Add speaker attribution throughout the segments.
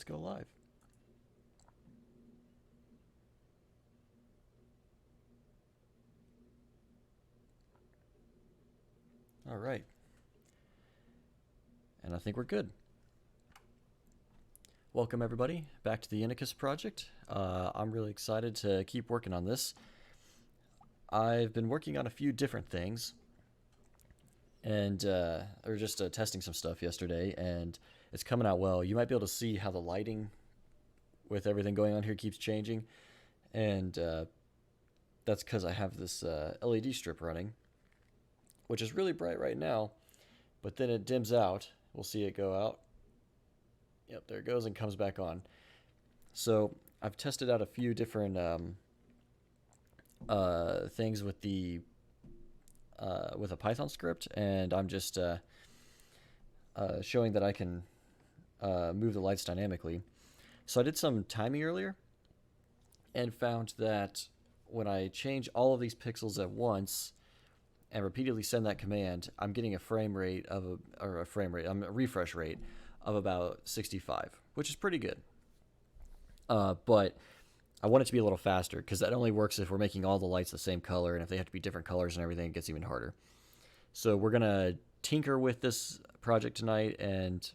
Speaker 1: let's go live. All right. And I think we're good. Welcome everybody back to the Inicus project. I'm really excited to keep working on this. I've been working on a few different things, and we were just testing some stuff yesterday, and it's coming out well. You might be able to see how the lighting with everything going on here keeps changing, and that's because I have this LED strip running, which is really bright right now, but then it dims out. We'll see it go out. Yep, there it goes and comes back on. So I've tested out a few different things with the with a Python script, and I'm just showing that I can move the lights dynamically. So I did some timing earlier and found that when I change all of these pixels at once and repeatedly send that command, I'm getting a refresh rate of about 65, which is pretty good. But I want it to be a little faster because that only works if we're making all the lights the same color, and if they have to be different colors and everything, it gets even harder. So we're gonna tinker with this project tonight, and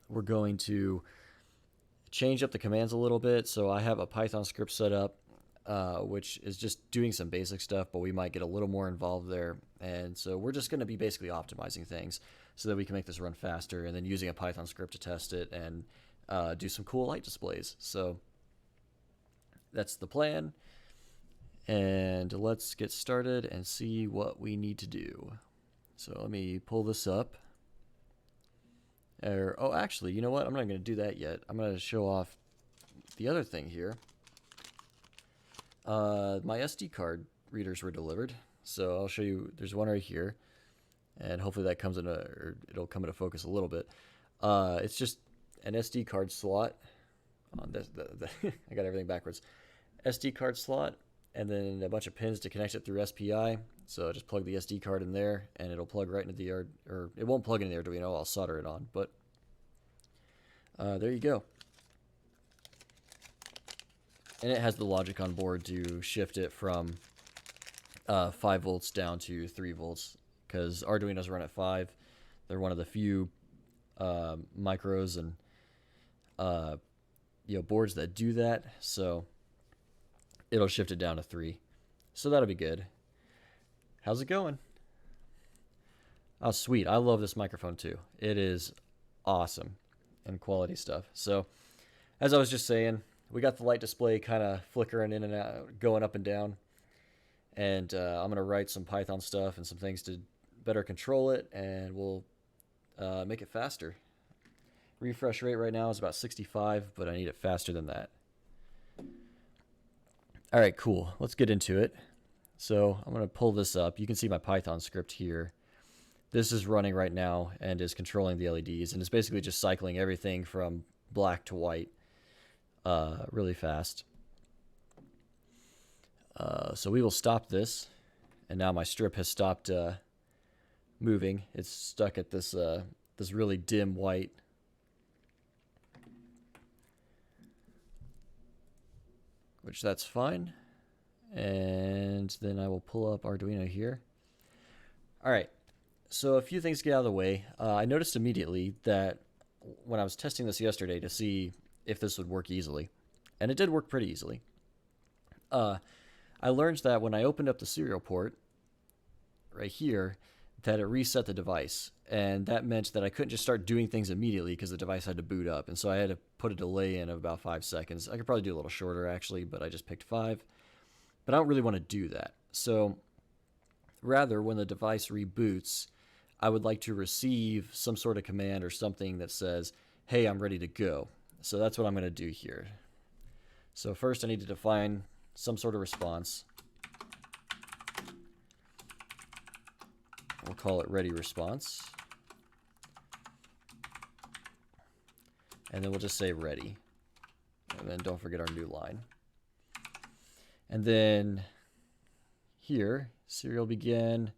Speaker 1: we're going to change up the commands a little bit. So I have a Python script set up, which is just doing some basic stuff, but we might get a little more involved there. And so we're just going to be basically optimizing things so that we can make this run faster, and then using a Python script to test it and do some cool light displays. So that's the plan. And let's get started and see what we need to do. So let me pull this up. Oh, actually, you know what? I'm not going to do that yet. I'm going to show off the other thing here. My SD card readers were delivered, so I'll show you. There's one right here, and hopefully that comes it'll come into focus a little bit. It's just an SD card slot. On this, I got everything backwards. SD card slot, and then a bunch of pins to connect it through SPI. So just plug the SD card in there, and it'll plug right into the or it won't plug in the Arduino. I'll solder it on, but there you go. And it has the logic on board to shift it from 5 volts down to 3 volts, because Arduinos run at 5. They're one of the few micros and boards that do that. So it'll shift it down to 3. So that'll be good. How's it going? Oh, sweet. I love this microphone too. It is awesome and quality stuff. So as I was just saying, we got the light display kind of flickering in and out, going up and down. And I'm going to write some Python stuff and some things to better control it, and we'll make it faster. Refresh rate right now is about 65, but I need it faster than that. All right, cool. Let's get into it. So I'm going to pull this up. You can see my Python script here. This is running right now and is controlling the LEDs, and it's basically just cycling everything from black to white really fast. So we will stop this, and now my strip has stopped moving. It's stuck at this this really dim white. Which that's fine. And then I will pull up Arduino here. All right, so a few things to get out of the way. I noticed immediately that when I was testing this yesterday to see if this would work easily, and it did work pretty easily. I learned that when I opened up the serial port right here, that it reset the device, and that meant that I couldn't just start doing things immediately because the device had to boot up, and so I had to put a delay in of about 5 seconds. I could probably do a little shorter actually, but I just picked 5. But I don't really want to do that. So rather, when the device reboots, I would like to receive some sort of command or something that says, hey, I'm ready to go. So that's what I'm going to do here. So first I need to define some sort of response. We'll call it ready response. And then we'll just say ready. And then don't forget our new line. And then here, serial begin.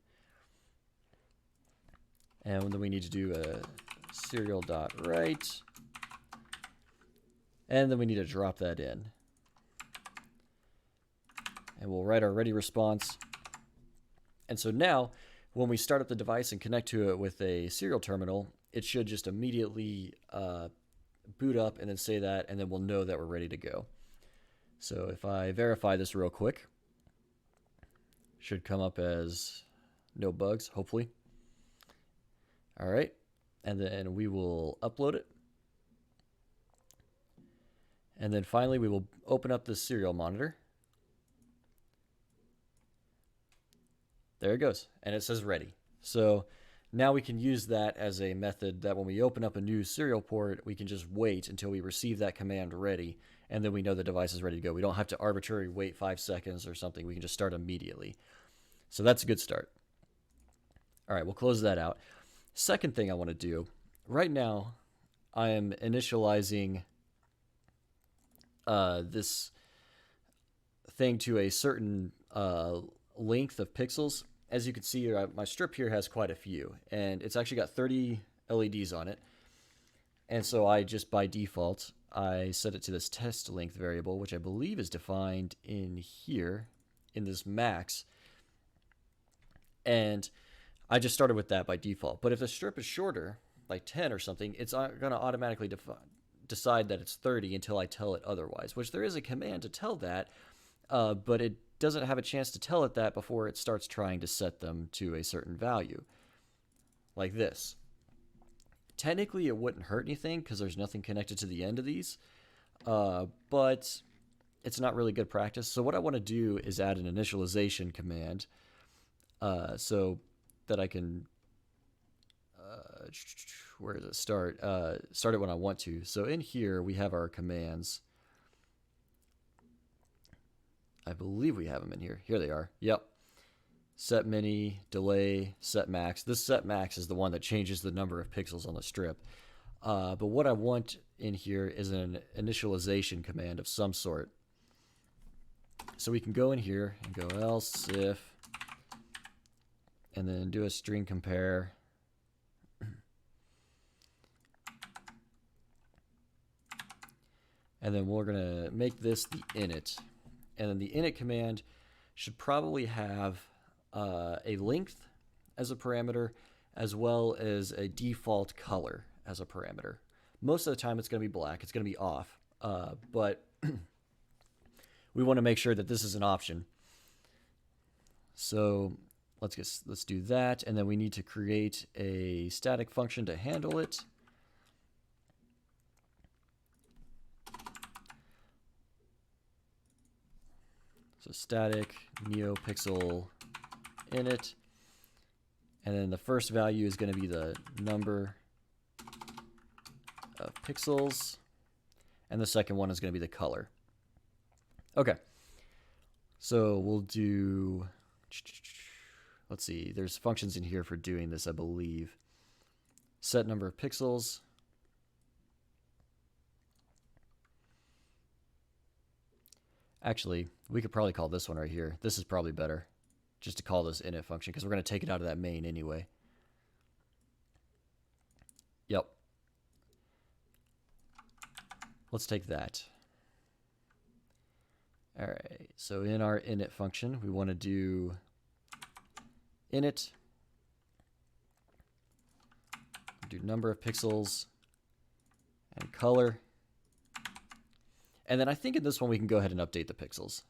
Speaker 1: And then we need to do a serial.write. And then we need to drop that in. And we'll write our ready response. And so now, when we start up the device and connect to it with a serial terminal, it should just immediately boot up and then say that, and then we'll know that we're ready to go. So if I verify this real quick, should come up as no bugs, hopefully. All right, and then we will upload it. And then finally, we will open up the serial monitor. There it goes, and it says ready. So now we can use that as a method that when we open up a new serial port, we can just wait until we receive that command ready, and then we know the device is ready to go. We don't have to arbitrarily wait 5 seconds or something. We can just start immediately. So that's a good start. All right, we'll close that out. Second thing I want to do, right now I am initializing this thing to a certain length of pixels. As you can see, my strip here has quite a few, and it's actually got 30 LEDs on it. And so I just, by default, I set it to this test length variable, which I believe is defined in here, in this max. And I just started with that by default. But if the strip is shorter, like 10 or something, it's going to automatically decide that it's 30 until I tell it otherwise, which there is a command to tell that, but it doesn't have a chance to tell it that before it starts trying to set them to a certain value, like this. Technically, it wouldn't hurt anything because there's nothing connected to the end of these, but it's not really good practice. So what I want to do is add an initialization command so that I can, where does it start? Start it when I want to. So in here, we have our commands. I believe we have them in here. Here they are. Yep. Set mini, delay, set max. This set max is the one that changes the number of pixels on the strip. But what I want in here is an initialization command of some sort. So we can go in here and go else if, and then do a string compare. And then we're going to make this the init. And then the init command should probably have a length as a parameter, as well as a default color as a parameter. Most of the time it's going to be black. It's going to be off. But we want to make sure that this is an option. So let's do that. And then we need to create a static function to handle it. So static neopixel init, and then the first value is going to be the number of pixels, and the second one is going to be the color. Okay, so we'll do, let's see, there's functions in here for doing this, I believe. Set number of pixels. Actually, we could probably call this one right here. This is probably better, just to call this init function, because we're going to take it out of that main anyway. Yep. Let's take that. All right, so in our init function, we want to do init, do number of pixels, and color. And then I think in this one we can go ahead and update the pixels.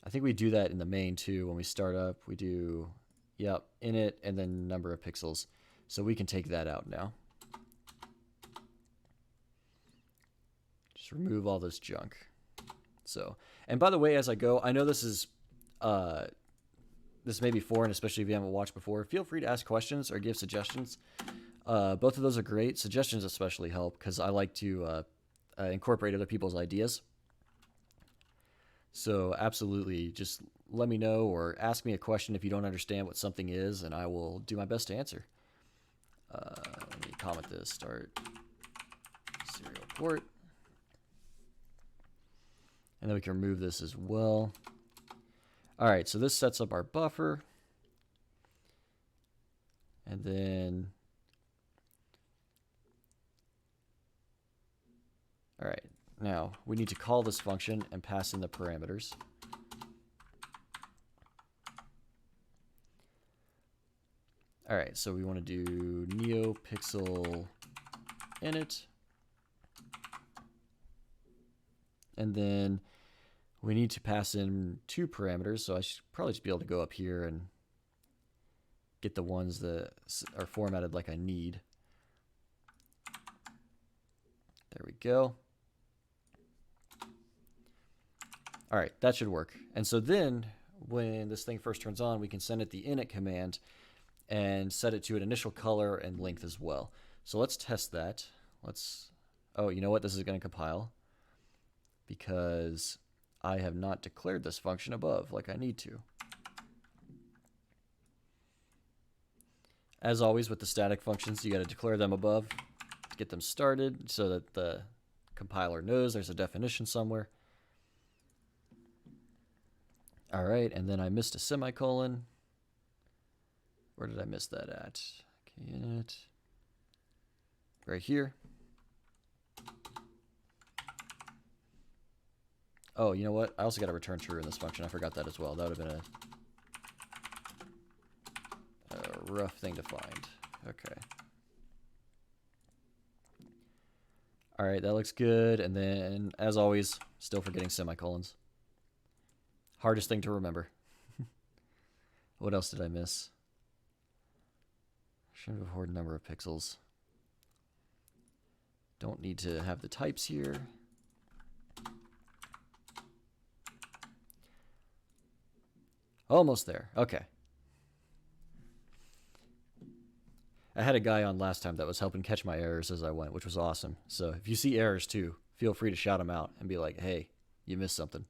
Speaker 1: I think we do that in the main too. When we start up, we do, yep, init, and then number of pixels. So we can take that out now. Just remove all this junk. So, and by the way, as I go, I know this is, this may be foreign, especially if you haven't watched before. Feel free to ask questions or give suggestions. Both of those are great. Suggestions especially help because I like to incorporate other people's ideas. So absolutely, just let me know or ask me a question if you don't understand what something is, and I will do my best to answer. Let me comment this, start serial port. And then we can remove this as well. All right, so this sets up our buffer. And then, All right, now we need to call this function and pass in the parameters. All right, so we want to do neopixel init. And then we need to pass in 2 parameters, so I should probably just be able to go up here and get the ones that are formatted like I need. There we go. All right, that should work. And so then when this thing first turns on, we can send it the init command and set it to an initial color and length as well. So let's test that. Oh, you know what? This is going to compile because I have not declared this function above like I need to. As always with the static functions, you got to declare them above to get them started so that the compiler knows there's a definition somewhere. All right, and then I missed a semicolon. Where did I miss that at? Okay, init. Right here. Oh, you know what? I also got to return true in this function. I forgot that as well. That would have been a rough thing to find. Okay. All right, that looks good. And then, as always, still forgetting semicolons. Hardest thing to remember. What else did I miss? Should have a horde number of pixels. Don't need to have the types here. Almost there. Okay. I had a guy on last time that was helping catch my errors as I went, which was awesome. So if you see errors too, feel free to shout them out and be like, hey, you missed something.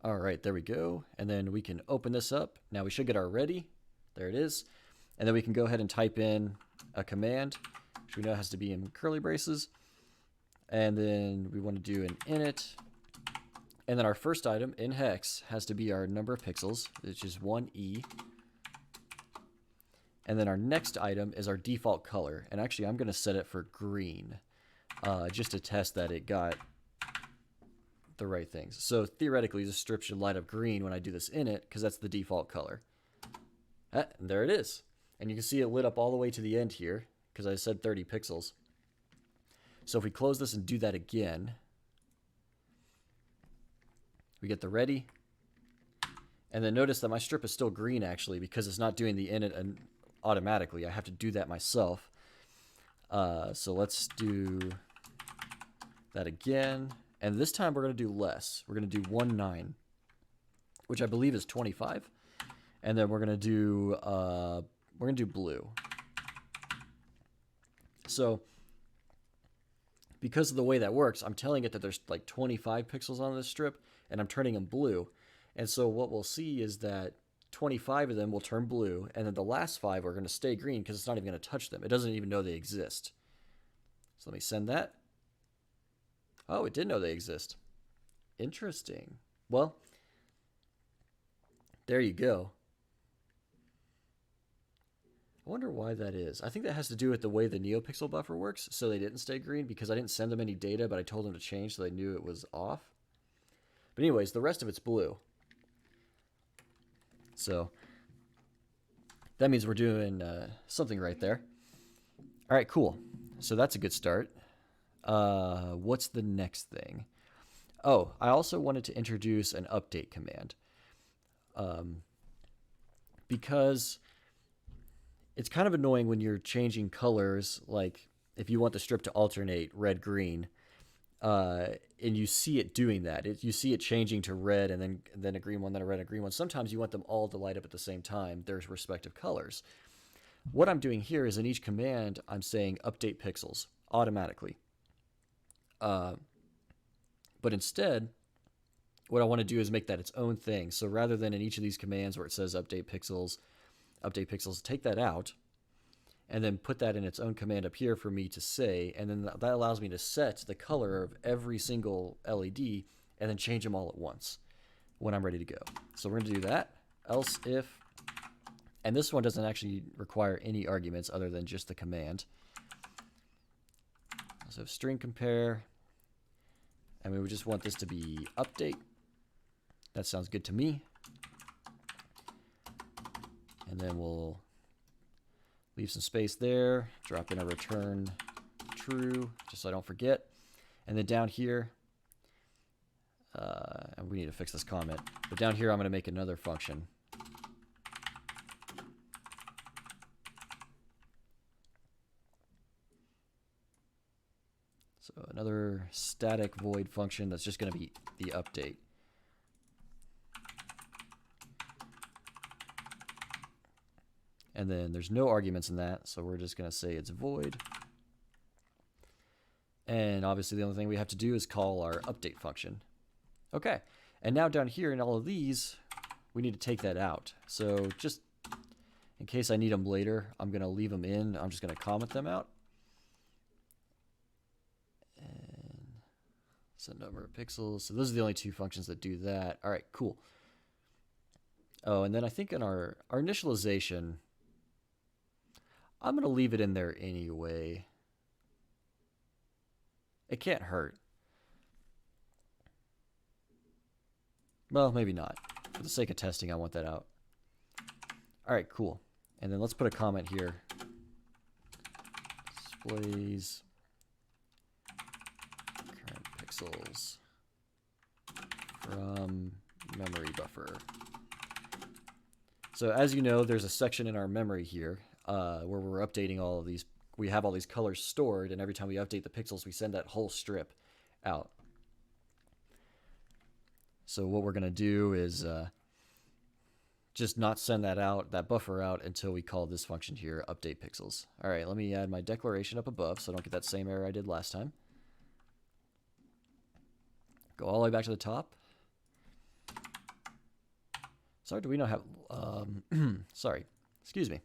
Speaker 1: All right, there we go. And then we can open this up. Now we should get our ready. There it is. And then we can go ahead and type in a command, which we know has to be in curly braces. And then we want to do an init. And then our first item in hex has to be our number of pixels, which is 1E. And then our next item is our default color. And actually, I'm going to set it for green, just to test that it got the right things. So theoretically, the strip should light up green when I do this init, because that's the default color. And there it is. And you can see it lit up all the way to the end here, because I said 30 pixels. So if we close this and do that again, we get the ready. And then notice that my strip is still green, actually, because it's not doing the init automatically. I have to do that myself. So let's do that again. And this time we're going to do less. We're going to do 1.9, which I believe is 25. And then we're going to do blue. So because of the way that works, I'm telling it that there's like 25 pixels on this strip, and I'm turning them blue. And so what we'll see is that 25 of them will turn blue, and then the last 5 are going to stay green because it's not even going to touch them. It doesn't even know they exist. So let me send that. Oh, it did know they exist. Interesting. Well, there you go. I wonder why that is. I think that has to do with the way the NeoPixel buffer works, so they didn't stay green, because I didn't send them any data, but I told them to change so they knew it was off. But anyways, the rest of it's blue. So that means we're doing something right there. All right, cool. So that's a good start. What's the next thing? Oh, I also wanted to introduce an update command. Because it's kind of annoying when you're changing colors, like if you want the strip to alternate red-green, and you see it doing that. You see it changing to red and then a green one, then a red and a green one. Sometimes you want them all to light up at the same time, their respective colors. What I'm doing here is in each command, I'm saying update pixels automatically. But instead, what I want to do is make that its own thing. So rather than in each of these commands where it says update pixels, take that out and then put that in its own command up here for me to say. And then that allows me to set the color of every single LED and then change them all at once when I'm ready to go. So we're going to do that. Else if, And this one doesn't actually require any arguments other than just the command. So string compare, and we would just want this to be update. That sounds good to me. And then we'll leave some space there, drop in a return true, just so I don't forget. And then down here, and we need to fix this comment, but down here I'm going to make another function. So another static void function that's just going to be the update. And then there's no arguments in that, so we're just going to say it's void. And obviously the only thing we have to do is call our update function. Okay, and now down here in all of these, we need to take that out. So just in case I need them later, I'm going to leave them in. I'm just going to comment them out. And set number of pixels. So those are the only two functions that do that. All right, cool. Oh, and then I think in our initialization, I'm going to leave it in there anyway. It can't hurt. Well, maybe not. For the sake of testing, I want that out. All right, cool. And then let's put a comment here. Displays current pixels from memory buffer. So as you know, there's a section in our memory here where we're updating all of these. We have all these colors stored, and every time we update the pixels, we send that whole strip out. So what we're going to do is just not send that out, that buffer out, until we call this function here, update pixels. All right, let me add my declaration up above so I don't get that same error I did last time. Go all the way back to the top. Sorry, do we not have, sorry, excuse me.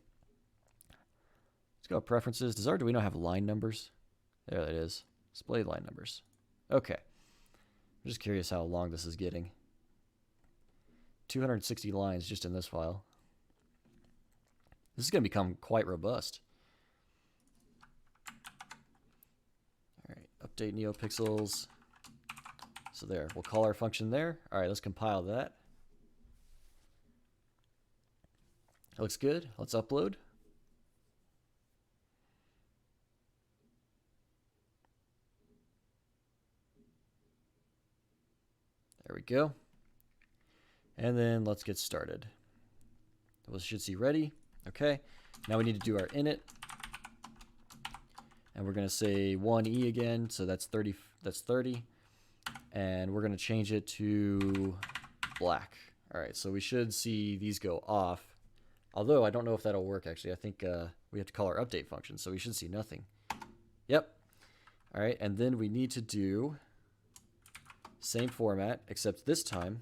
Speaker 1: Let's go to preferences. Does Arduino have line numbers? There that is. Display line numbers. Okay. I'm just curious how long this is getting. 260 lines just in this file. This is going to become quite robust. All right, update neopixels. So there, we'll call our function there. All right, let's compile that. That looks good. Let's upload. There we go. And then let's get started. We should see ready. Okay. Now we need to do our init. And we're going to say 1E again. So that's 30. That's 30. And we're going to change it to black. All right. So we should see these go off. Although I don't know if that'll work actually. I think we have to call our update function. So we should see nothing. Yep. All right. And then we need to do same format, except this time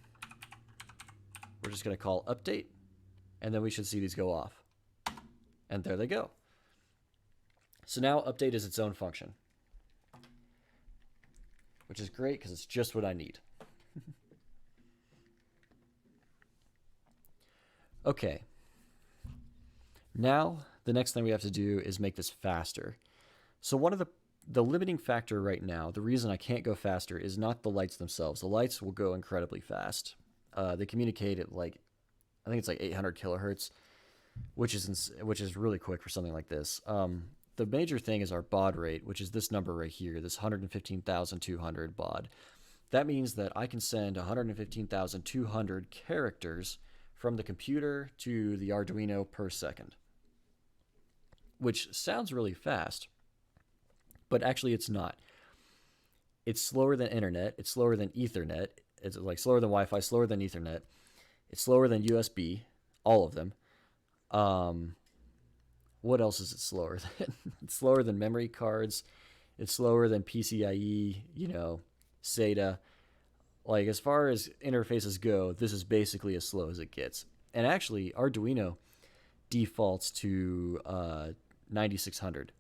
Speaker 1: we're just going to call update, and then we should see these go off. And there they go. So now update is its own function, which is great because it's just what I need. Okay. Now the next thing we have to do is make this faster. So one of the limiting factor right now, the reason I can't go faster is not the lights themselves. The lights will go incredibly fast. They communicate at like, I think it's like 800 kilohertz, which is really quick for something like this. The major thing is our baud rate, which is this number right here, this 115,200 baud. That means that I can send 115,200 characters from the computer to the Arduino per second, which sounds really fast. But actually it's not. It's slower than internet. It's slower than Ethernet. It's like slower than Wi-Fi, slower than Ethernet. It's slower than USB, all of them. What else is it slower than? It's slower than memory cards. It's slower than PCIe, you know, SATA. Like as far as interfaces go, this is basically as slow as it gets. And actually, Arduino defaults to 9600.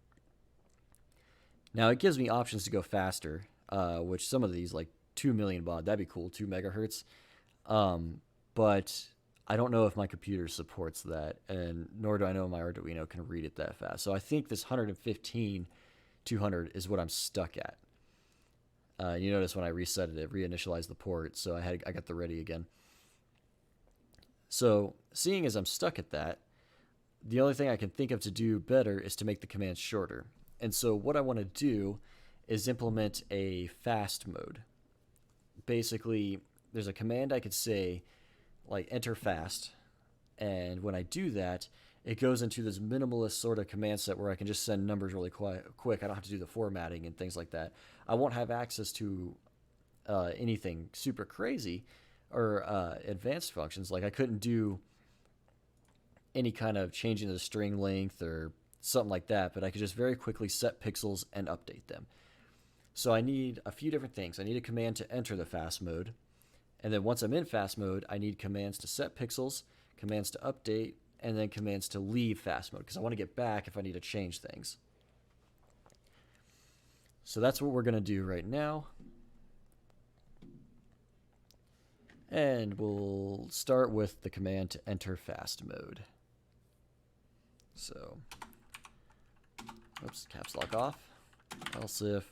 Speaker 1: Now it gives me options to go faster, which some of these, like 2 million baud, that'd be cool, 2 megahertz. But I don't know if my computer supports that, and nor do I know my Arduino can read it that fast. So I think this 115 200 is what I'm stuck at. You notice when I reset it, it reinitialized the port, so I got the ready again. So seeing as I'm stuck at that, the only thing I can think of to do better is to make the commands shorter. And so what I want to do is implement a fast mode. Basically, there's a command I could say, like enter fast, and when I do that, it goes into this minimalist sort of command set where I can just send numbers really quick. I don't have to do the formatting and things like that. I won't have access to anything super crazy or advanced functions. Like I couldn't do any kind of changing the string length or something like that, but I could just very quickly set pixels and update them. So I need a few different things. I need a command to enter the fast mode. And then once I'm in fast mode, I need commands to set pixels, commands to update, and then commands to leave fast mode because I want to get back if I need to change things. So that's what we're going to do right now. And we'll start with the command to enter fast mode. So, oops, caps lock off, else if.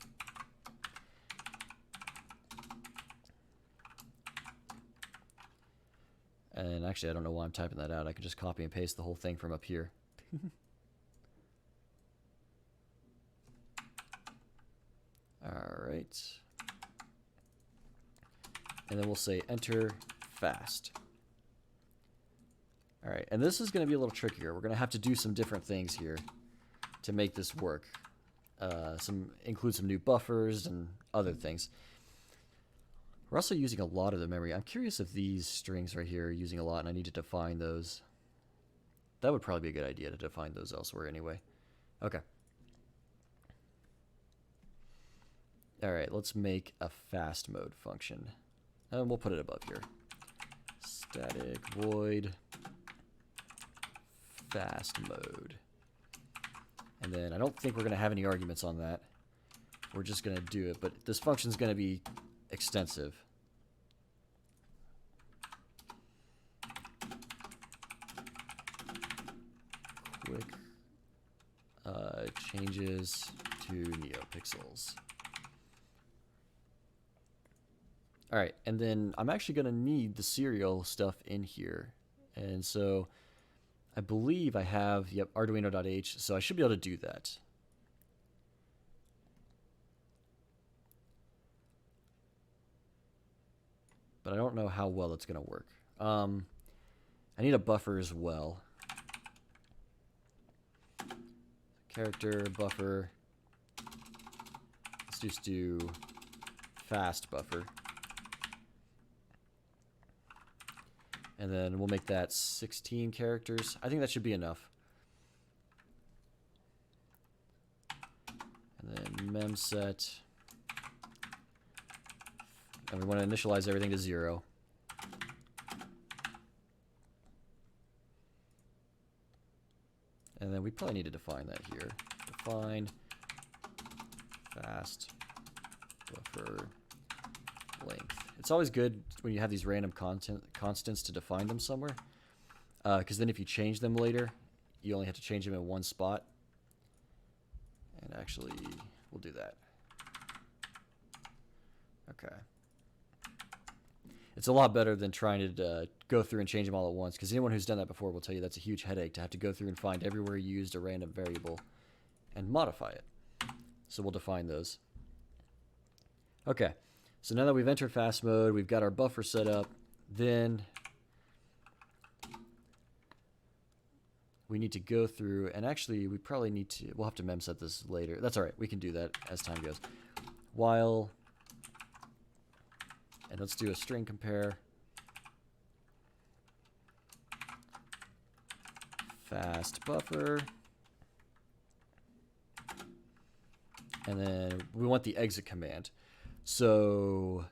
Speaker 1: And actually, I don't know why I'm typing that out. I can just copy and paste the whole thing from up here. All right. And then we'll say enter fast. All right, and this is going to be a little trickier. We're going to have to do some different things here to make this work. Include some new buffers and other things. We're also using a lot of the memory. I'm curious if these strings right here are using a lot and I need to define those. That would probably be a good idea to define those elsewhere anyway. Okay. All right, let's make a fast mode function. And we'll put it above here. Static void fast mode. And then I don't think we're going to have any arguments on that. We're just going to do it, but this function is going to be extensive. Quick changes to neopixels. All right, and then I'm actually going to need the serial stuff in here. And so I believe I have, yep, Arduino.h, so I should be able to do that. But I don't know how well it's going to work. I need a buffer as well. Character buffer. Let's just do fast buffer. And then we'll make that 16 characters. I think that should be enough. And then memset. And we want to initialize everything to 0. And then we probably need to define that here. Define fast buffer length. It's always good when you have these random constants to define them somewhere. Because then if you change them later, you only have to change them in one spot. And actually, we'll do that. Okay. It's a lot better than trying to go through and change them all at once, because anyone who's done that before will tell you that's a huge headache to have to go through and find everywhere you used a random variable and modify it. So we'll define those. Okay, so now that we've entered fast mode, we've got our buffer set up, then we need to go through, and actually we probably need to, we'll have to memset this later. That's all right, we can do that as time goes. While, and let's do a string compare. Fast buffer. And then we want the exit command. So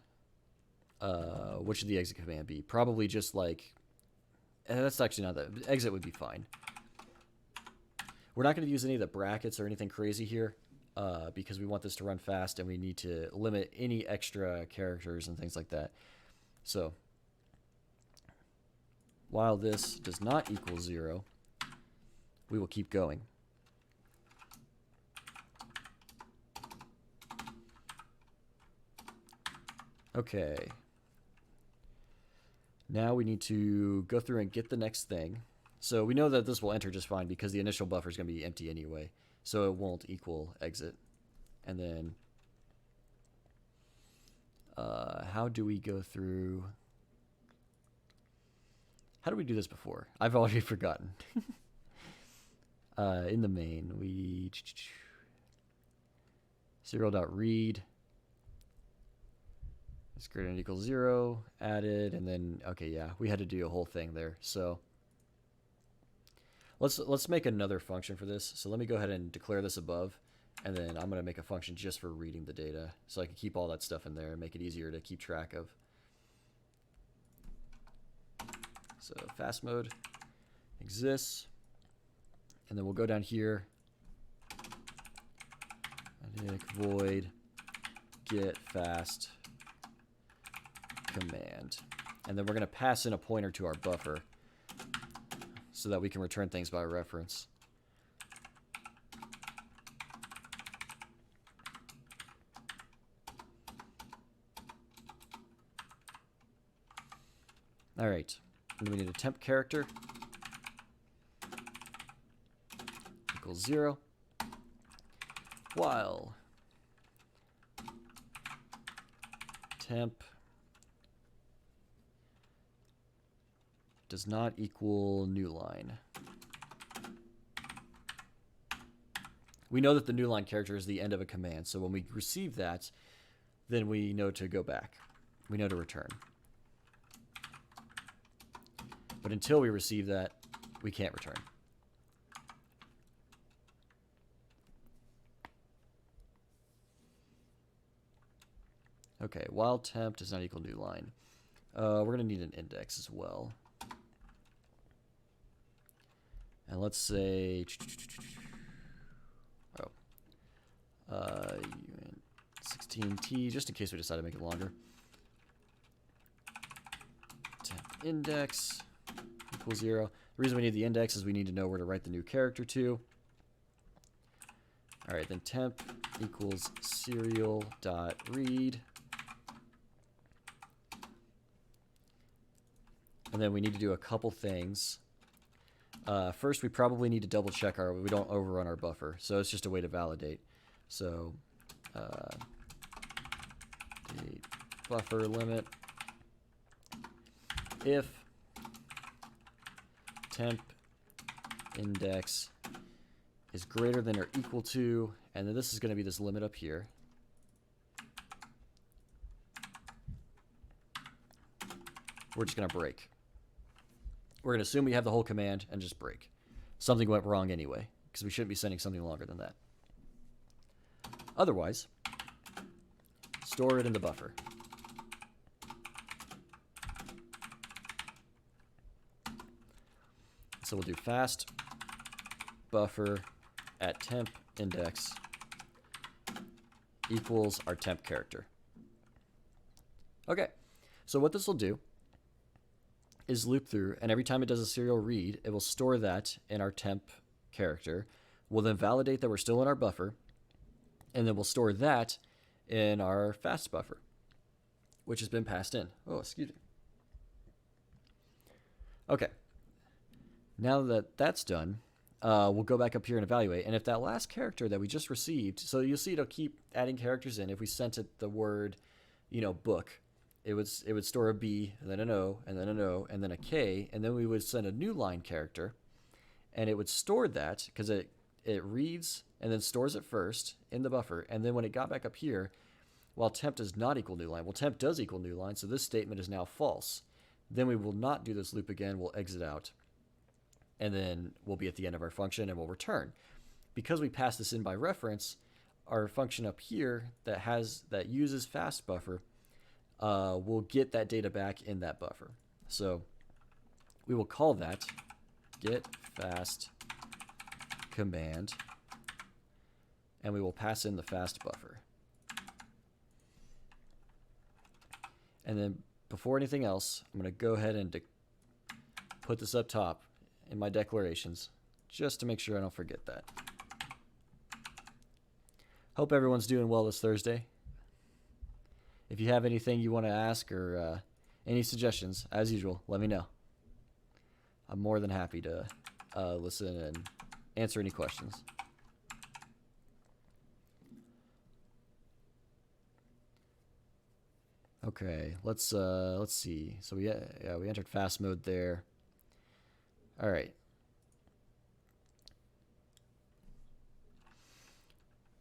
Speaker 1: what should the exit command be? Probably just like, that's actually not that, exit would be fine. We're not going to use any of the brackets or anything crazy here because we want this to run fast and we need to limit any extra characters and things like that. So while this does not equal 0, we will keep going. Okay. Now we need to go through and get the next thing. So we know that this will enter just fine because the initial buffer is going to be empty anyway. So it won't equal exit. And then how do we go through? How do we do this before? I've already forgotten. In the main, we serial.read is greater than or equals 0, added, and then, okay, yeah, we had to do a whole thing there. So let's make another function for this. So let me go ahead and declare this above, and then I'm going to make a function just for reading the data so I can keep all that stuff in there and make it easier to keep track of. So fast mode exists, and then we'll go down here, void get fast command, and then we're going to pass in a pointer to our buffer so that we can return things by reference. All right, and then we need a temp character equals 0 while temp does not equal new line. We know that the new line character is the end of a command, so when we receive that, then we know to go back. We know to return. But until we receive that, we can't return. Okay, while temp does not equal new line. We're going to need an index as well. And let's say, 16t, just in case we decide to make it longer. Temp index equals 0. The reason we need the index is we need to know where to write the new character to. All right, then temp equals serial.read. And then we need to do a couple things. First, we probably need to double check we don't overrun our buffer. So it's just a way to validate. So buffer limit if temp index is greater than or equal to, and then this is going to be this limit up here. We're just going to break. We're going to assume we have the whole command and just break. Something went wrong anyway, because we shouldn't be sending something longer than that. Otherwise, store it in the buffer. So we'll do fast buffer at temp index equals our temp character. Okay, so what this will do is loop through, and every time it does a serial read, it will store that in our temp character. We'll then validate that we're still in our buffer, and then we'll store that in our fast buffer, which has been passed in. Oh, excuse me. Okay. Now that that's done, we'll go back up here and evaluate. And if that last character that we just received, so you'll see it'll keep adding characters in. If we sent it the word, book, it would store a B, and then an O, and then an O, and then a K, and then we would send a new line character, and it would store that because it reads and then stores it first in the buffer, and then when it got back up here, while temp does not equal new line, well, temp does equal new line, so this statement is now false. Then we will not do this loop again. We'll exit out, and then we'll be at the end of our function, and we'll return. Because we pass this in by reference, our function up here that uses fast buffer will get that data back in that buffer. So we will call that get fast command, and we will pass in the fast buffer. And then before anything else, I'm going to go ahead and put this up top in my declarations just to make sure I don't forget that. Hope everyone's doing well this Thursday. If you have anything you want to ask or any suggestions, as usual, let me know. I'm more than happy to listen and answer any questions. Okay, let's see. So we entered fast mode there. All right.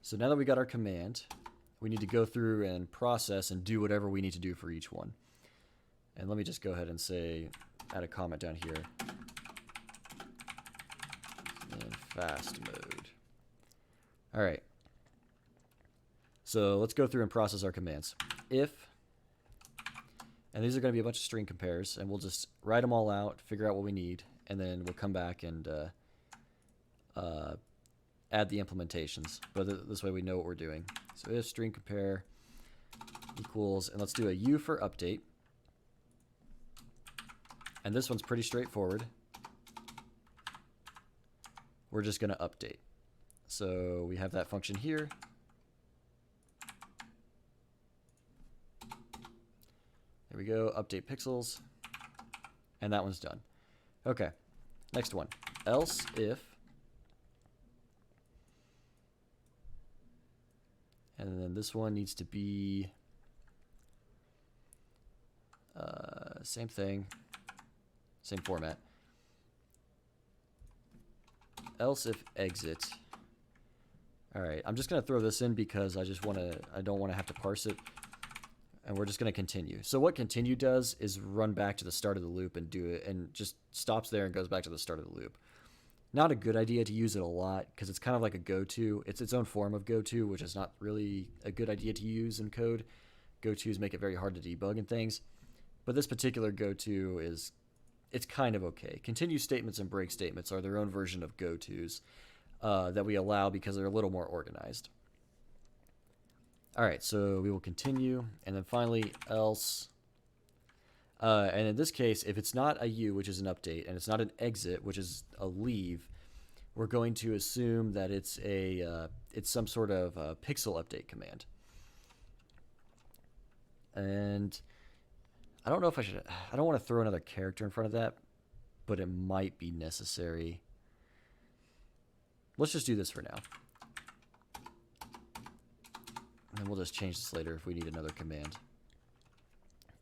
Speaker 1: So now that we got our command, we need to go through and process and do whatever we need to do for each one. And let me just go ahead and say, add a comment down here. In fast mode. All right. So let's go through and process our commands. If, and these are going to be a bunch of string compares, and we'll just write them all out, figure out what we need, and then we'll come back and add the implementations. But this way we know what we're doing. So if string compare equals, and let's do a U for update. And this one's pretty straightforward. We're just going to update. So we have that function here. There we go, update pixels. And that one's done. Okay, next one. Else if, and then this one needs to be same thing, same format. Else if exit. All right, I'm just gonna throw this in because I don't want to have to parse it, and we're just gonna continue. So what continue does is run back to the start of the loop and do it, and just stops there and goes back to the start of the loop. Not a good idea to use it a lot because it's kind of like a go-to. It's its own form of go-to, which is not really a good idea to use in code. Go-tos make it very hard to debug and things, but this particular go-to it's kind of okay. Continue statements and break statements are their own version of go-tos that we allow because they're a little more organized. All right, so we will continue, and then finally else. And in this case, if it's not a U, which is an update, and it's not an exit, which is a leave, we're going to assume that it's some sort of pixel update command. And I don't know if I don't want to throw another character in front of that, but it might be necessary. Let's just do this for now. And we'll just change this later if we need another command.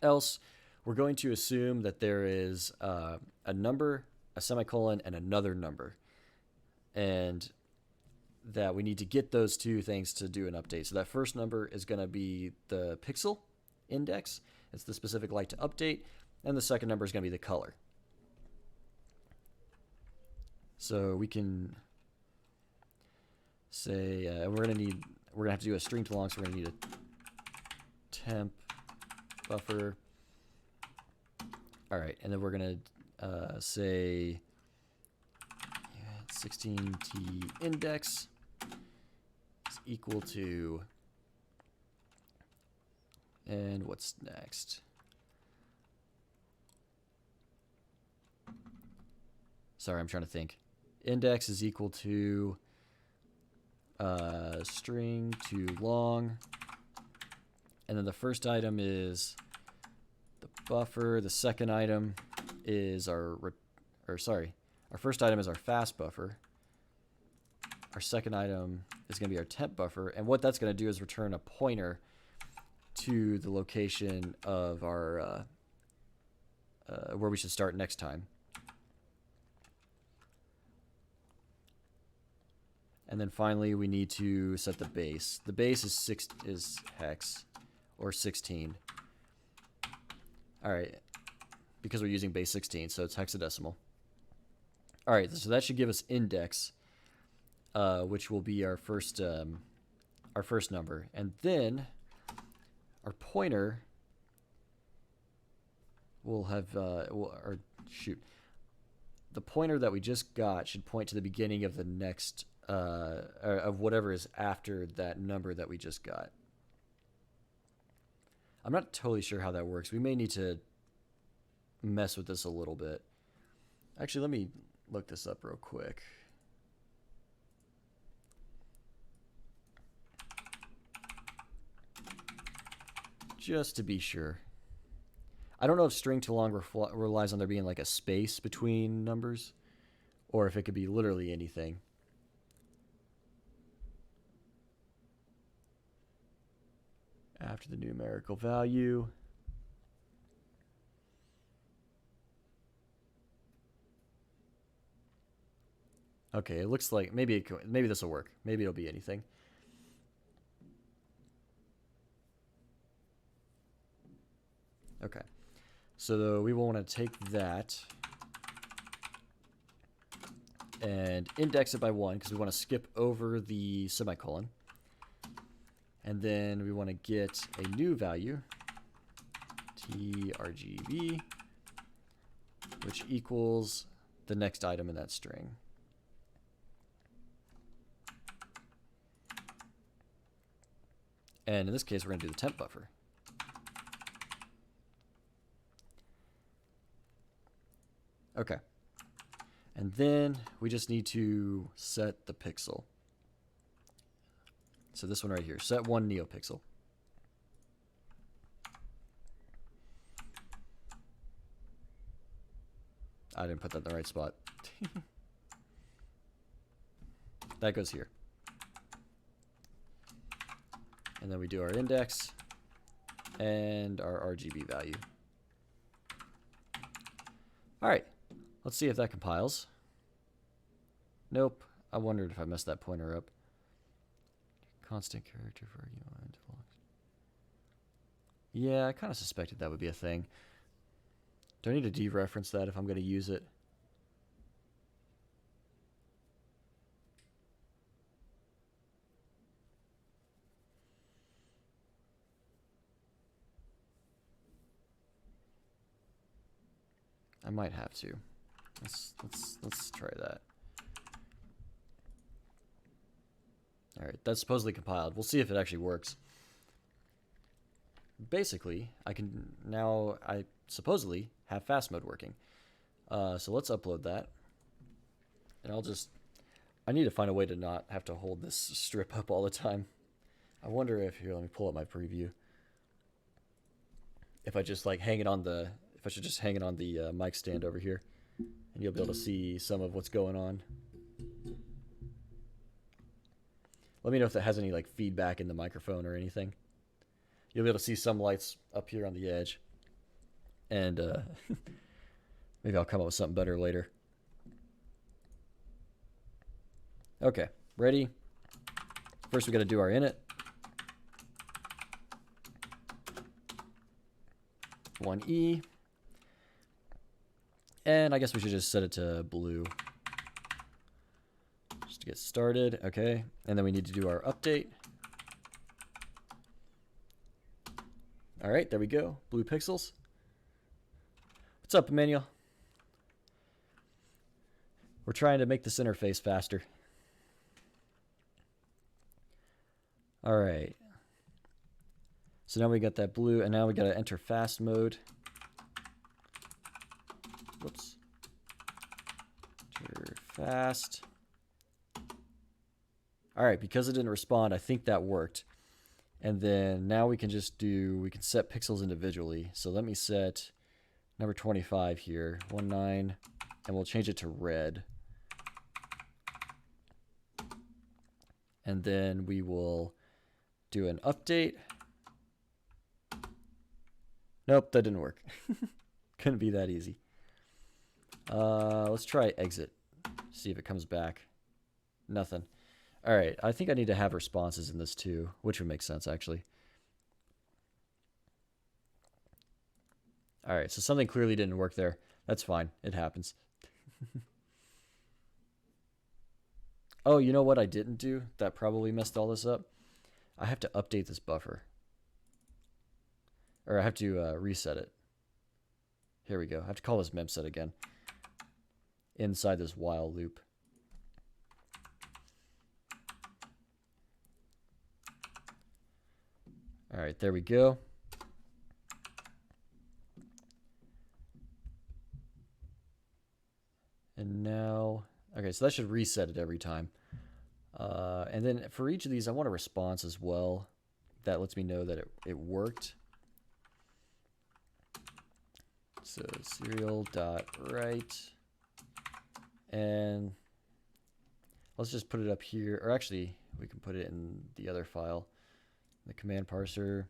Speaker 1: Else, we're going to assume that there is a number, a semicolon, and another number. And that we need to get those two things to do an update. So that first number is going to be the pixel index. It's the specific light to update. And the second number is going to be the color. So we can say we're going to have to do a string to long, so we're going to need a temp buffer. All right, and then we're going to say 16t index is equal to, and what's next? Sorry, I'm trying to think. Index is equal to string to long, and then the first item is the buffer. The second item is our first item is our fast buffer. Our second item is going to be our temp buffer, and what that's going to do is return a pointer to the location of our where we should start next time. And then finally, we need to set the base. The base is hex or 16. All right, because we're using base 16, so it's hexadecimal. All right, so that should give us index, which will be our first number, and then our pointer will have the pointer that we just got should point to the beginning of the next of whatever is after that number that we just got. I'm not totally sure how that works. We may need to mess with this a little bit. Actually, let me look this up real quick. Just to be sure. I don't know if string too long relies on there being like a space between numbers, or if it could be literally anything. After the numerical value. Okay, it looks like maybe this will work. Maybe it'll be anything. Okay, so we will want to take that and index it by 1 because we want to skip over the semicolon. And then we want to get a new value, trgb, which equals the next item in that string. And in this case, we're going to do the temp buffer. Okay. And then we just need to set the pixel. So this one right here, set 1 neopixel. I didn't put that in the right spot. That goes here. And then we do our index and our RGB value. All right, let's see if that compiles. Nope, I wondered if I messed that pointer up. Constant character for argument. Yeah, I kind of suspected that would be a thing. Do I need to dereference that if I'm going to use it? I might have to. Let's try that. All right, that's supposedly compiled. We'll see if it actually works. Basically, I supposedly have fast mode working. So let's upload that. And I need to find a way to not have to hold this strip up all the time. I wonder if, here, let me pull up my preview. If I just like hang it on the, if I should just hang it on the mic stand over here. And you'll be able to see some of what's going on. Let me know if it has any like feedback in the microphone or anything. You'll be able to see some lights up here on the edge. And maybe I'll come up with something better later. Okay, ready? First we got to do our init. 1E. And I guess we should just set it to blue. Just to get started, okay. And then we need to do our update. All right, there we go, blue pixels. What's up, Emmanuel? We're trying to make this interface faster. All right. So now we got that blue, and now we got to enter fast mode. Whoops. Enter fast. All right, because it didn't respond, I think that worked. And then now we can just we can set pixels individually. So let me set number 25 here, 19, and we'll change it to red. And then we will do an update. Nope, that didn't work. Couldn't be that easy. Let's try exit. See if it comes back. Nothing. All right, I think I need to have responses in this too, which would make sense actually. All right, so something clearly didn't work there. That's fine, it happens. Oh, you know what I didn't do? That probably messed all this up. I have to update this buffer. Or I have to reset it. Here we go. I have to call this memset again. Inside this while loop. All right, there we go. so that should reset it every time. And then for each of these, I want a response as well. That lets me know that it worked. So serial.write. And let's just put it up here. Or actually, we can put it in the other file. The command parser.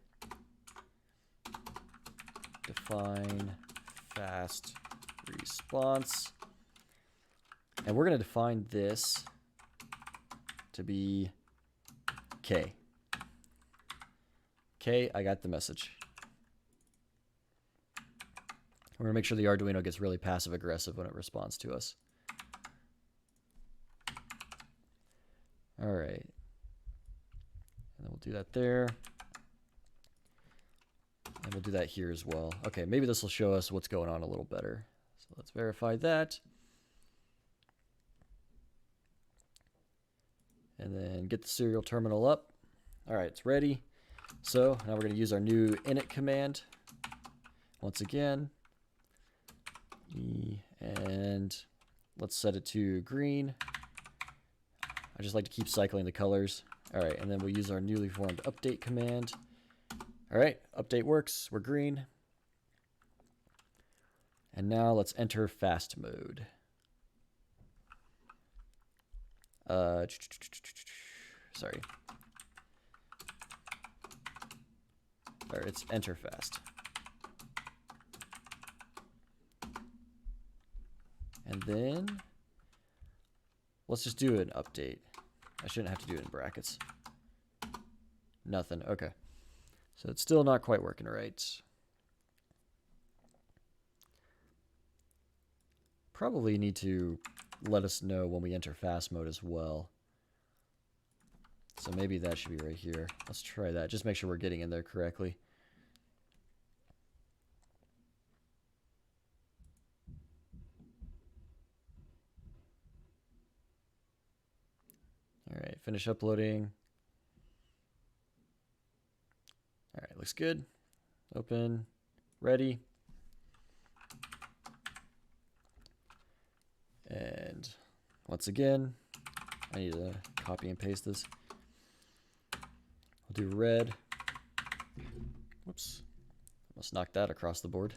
Speaker 1: Define fast response. And we're going to define this to be K. K, I got the message. We're going to make sure the Arduino gets really passive aggressive when it responds to us. All right. And then we'll do that there. And we'll do that here as well. Okay, maybe this will show us what's going on a little better. So let's verify that. And then get the serial terminal up. All right, it's ready. So now we're going to use our new init command. Once again. And let's set it to green. I just like to keep cycling the colors. All right, and then we'll use our newly formed update command. All right, update works. We're green. And now let's enter fast mode. Sorry. Or it's enter fast. And then let's just do an update. I shouldn't have to do it in brackets. Nothing. Okay. So it's still not quite working right. Probably need to let us know when we enter fast mode as well. So maybe that should be right here. Let's try that. Just make sure we're getting in there correctly. All right, finish uploading. All right, looks good. Open, ready. And once again, I need to copy and paste this. We'll do red. Whoops, almost knocked that across the board.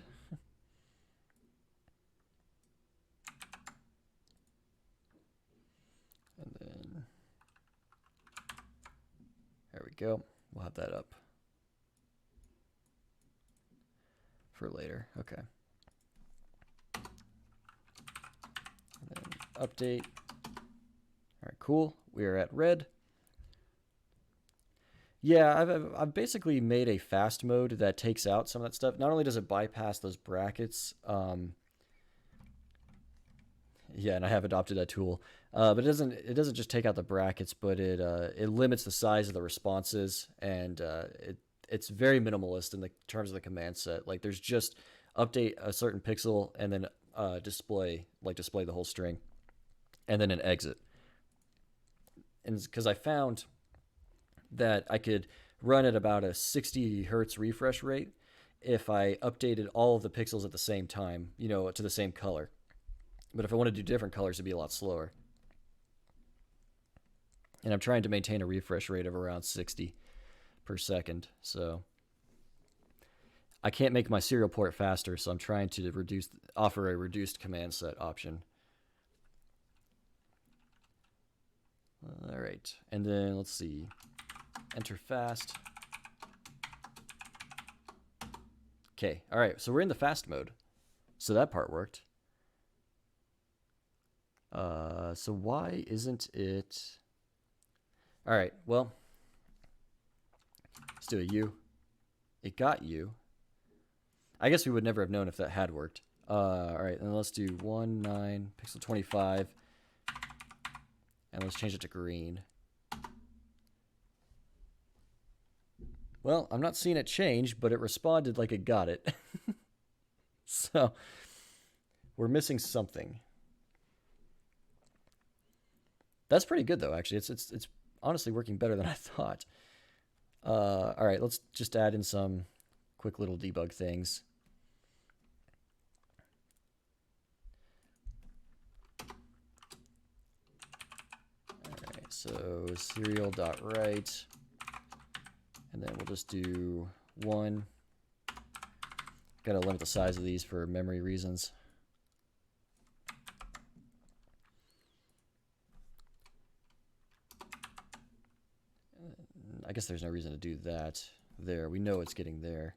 Speaker 1: And then, there we go. We'll have that up for later. Okay. And then update. All right, cool. We are at red. Yeah, I've basically made a fast mode that takes out some of that stuff. Not only does it bypass those brackets, yeah, and I have adopted that tool, but it doesn't just take out the brackets, but it limits the size of the responses, and it's very minimalist in the terms of the command set. Like there's just update a certain pixel and then display the whole string, and then an exit. And because I found that I could run at about a 60 hertz refresh rate if I updated all of the pixels at the same time, you know, to the same color. But if I want to do different colors, it'd be a lot slower. And I'm trying to maintain a refresh rate of around 60 per second. So I can't make my serial port faster, so I'm trying to offer a reduced command set option. All right, and then let's see. Enter fast. Okay, all right, so we're in the fast mode. So that part worked. So why isn't it? All right, well, let's do a U. It got U. I guess we would never have known if that had worked. All right, and let's do 1, 9, pixel 25. And let's change it to green. Well, I'm not seeing it change, but it responded like it got it. So we're missing something. That's pretty good though, actually. It's honestly working better than I thought. All right, let's just add in some quick little debug things. So serial.write, and then we'll just do 1. Gotta limit the size of these for memory reasons. I guess there's no reason to do that there. We know it's getting there.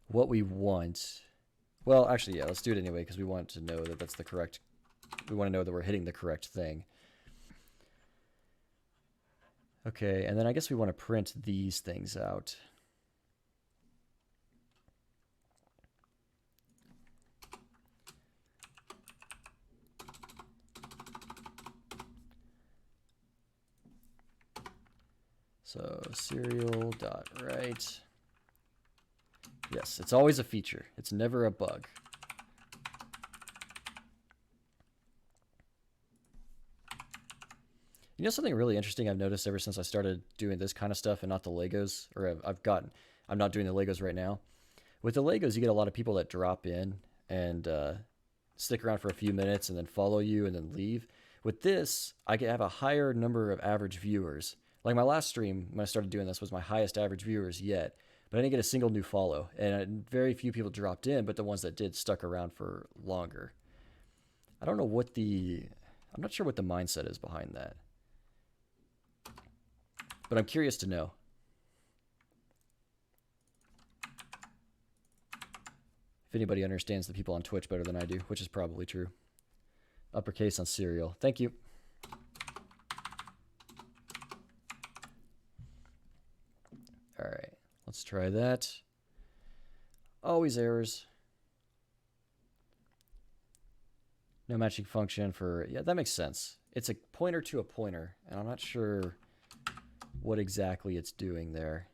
Speaker 1: What we want... Well, actually, yeah, let's do it anyway because we want to know that that's the correct... We want to know that we're hitting the correct thing. Okay, and then I guess we want to print these things out. So serial.write. Yes, it's always a feature. It's never a bug. You know something really interesting I've noticed ever since I started doing this kind of stuff and not the Legos, or I'm not doing the Legos right now. With the Legos, you get a lot of people that drop in and stick around for a few minutes and then follow you and then leave. With this, I have a higher number of average viewers. Like my last stream, when I started doing this, was my highest average viewers yet, but I didn't get a single new follow, and very few people dropped in, but the ones that did stuck around for longer. I don't know what I'm not sure what the mindset is behind that. But I'm curious to know. If anybody understands the people on Twitch better than I do, which is probably true. Uppercase on serial. Thank you. All right, let's try that. Always errors. No matching function for, yeah, that makes sense. It's a pointer to a pointer, and I'm not sure what exactly it's doing there.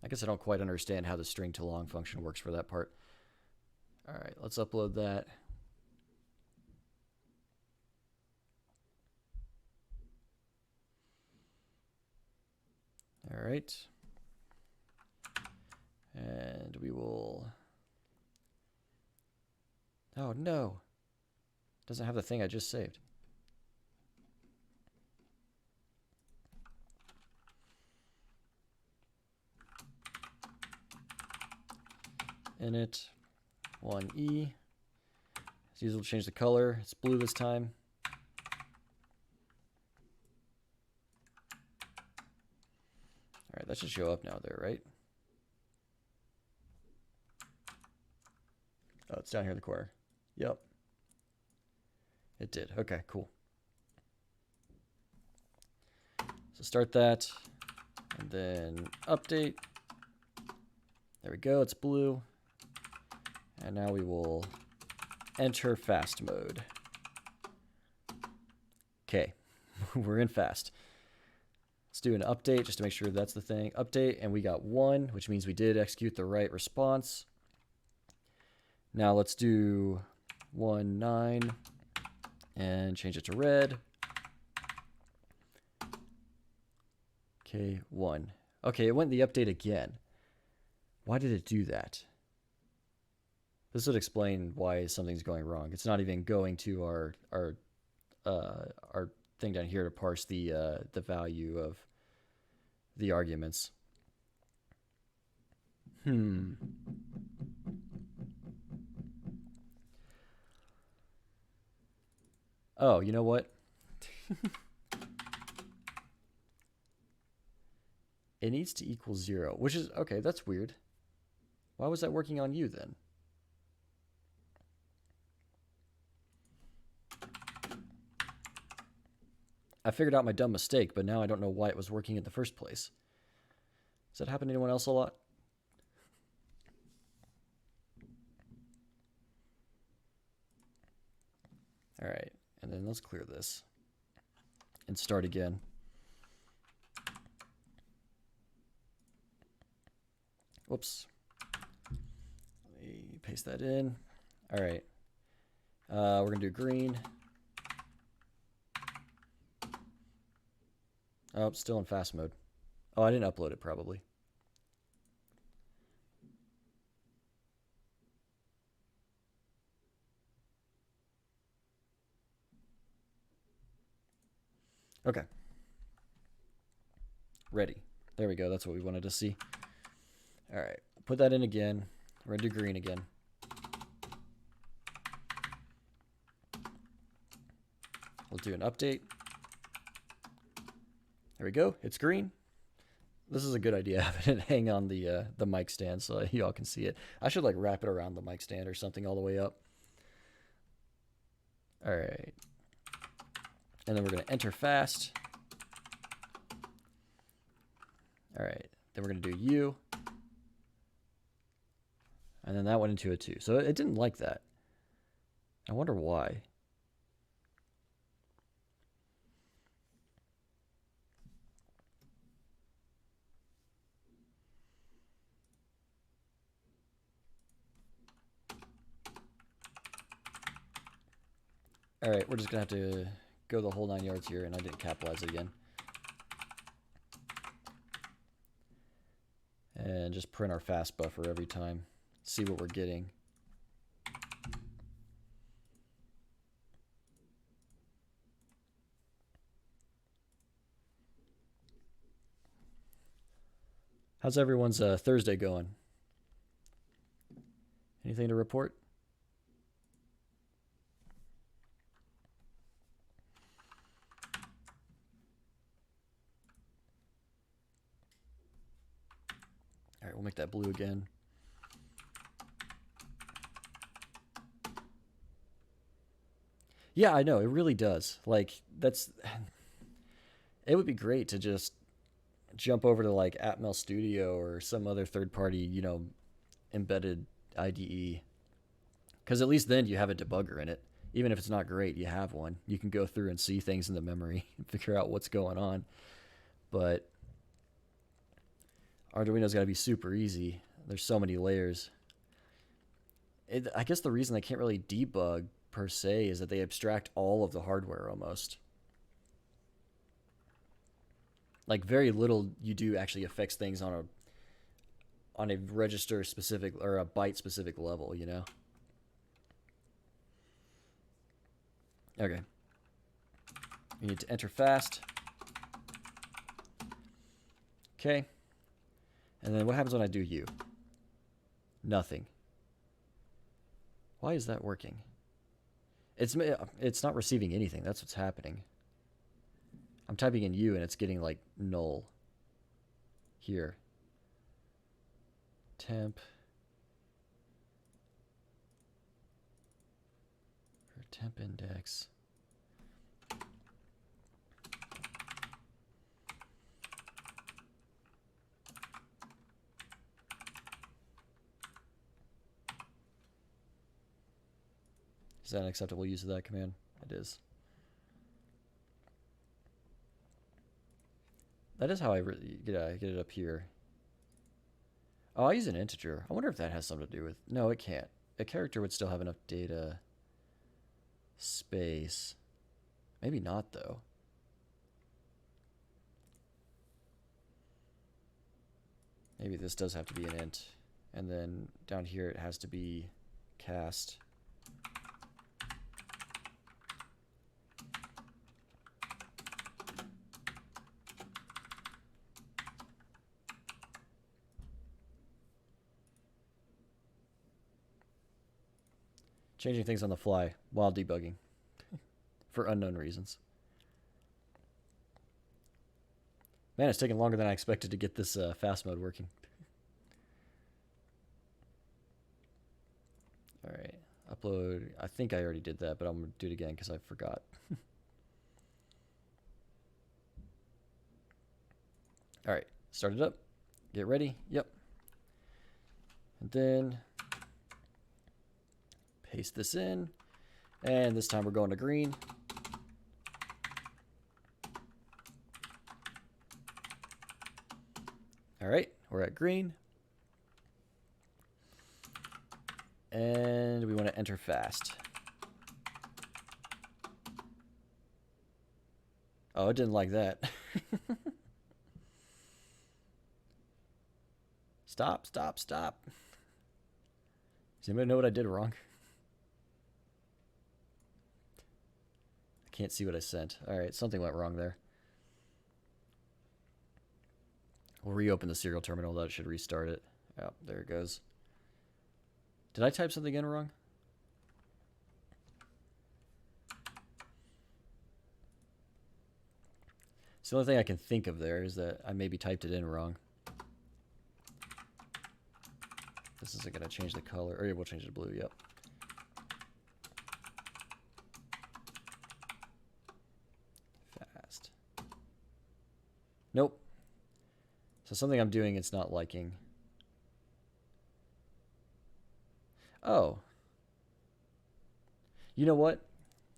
Speaker 1: I guess I don't quite understand how the string to long function works for that part. All right, let's upload that. All right. And we will... Oh, no. Doesn't have the thing I just saved. Init 1e. As usual, change the color. It's blue this time. All right, that should show up now there, right? Oh, it's down here in the corner. Yep. It did. Okay, cool. So start that, and then update. There we go, it's blue. And now we will enter fast mode. Okay, we're in fast. Let's do an update just to make sure that's the thing. Update, and we got 1, which means we did execute the right response. Now let's do 1.9 and change it to red. Okay, 1. Okay, it went the update again. Why did it do that? This would explain why something's going wrong. It's not even going to our thing down here to parse the value of the arguments. Oh, you know what? It needs to equal 0, which is, okay, that's weird. Why was that working on you then? I figured out my dumb mistake, but now I don't know why it was working in the first place. Does that happen to anyone else a lot? All right, and then let's clear this and start again. Whoops. Let me paste that in. All right. We're going to do green. Oh, still in fast mode. Oh, I didn't upload it probably. Okay. Ready. There we go. That's what we wanted to see. All right. Put that in again. We're going to do green again. We'll do an update. There we go. It's green. This is a good idea, having it hang on the mic stand so y'all can see it. I should like wrap it around the mic stand or something all the way up. All right. And then we're going to enter fast. All right. Then we're going to do U. And then that went into a 2. So it didn't like that. I wonder why. All right, we're just going to have to go the whole 9 yards here, and I didn't capitalize it again. And just print our fast buffer every time. See what we're getting. How's everyone's Thursday going? Anything to report? All right, we'll make that blue again. Yeah, I know, it really does. Like, it would be great to just jump over to like Atmel Studio or some other third-party, you know, embedded IDE. Because at least then you have a debugger in it. Even if it's not great, you have one. You can go through and see things in the memory and figure out what's going on. But Arduino's got to be super easy. There's so many layers. I guess the reason they can't really debug per se is that they abstract all of the hardware almost. Like very little you do actually affects things on a register specific or a byte specific level, you know? Okay. You need to enter fast. Okay. And then what happens when I do U? Nothing. Why is that working? It's not receiving anything. That's what's happening. I'm typing in U and it's getting like null. Here. Temp. For temp index. Is that an acceptable use of that command? It is. That is how I get it up here. Oh, I use an integer. I wonder if that has something to do with... No, it can't. A character would still have enough data space. Maybe not, though. Maybe this does have to be an int. And then down here it has to be cast. Changing things on the fly while debugging for unknown reasons. Man, it's taking longer than I expected to get this fast mode working. All right, upload. I think I already did that, but I'm going to do it again because I forgot. All right, start it up. Get ready. Yep. And then paste this in. And this time we're going to green. All right, we're at green. And we want to enter fast. Oh, it didn't like that. Stop, stop, stop. Does anybody know what I did wrong? I can't see what I sent. All right, something went wrong there. We'll reopen the serial terminal. That should restart it. Oh, there it goes. Did I type something in wrong? So the only thing I can think of there is that I maybe typed it in wrong. This isn't going to change the color. Or yeah, we'll change it to blue, yep. Fast. Nope. So something I'm doing it's not liking. Oh. You know what?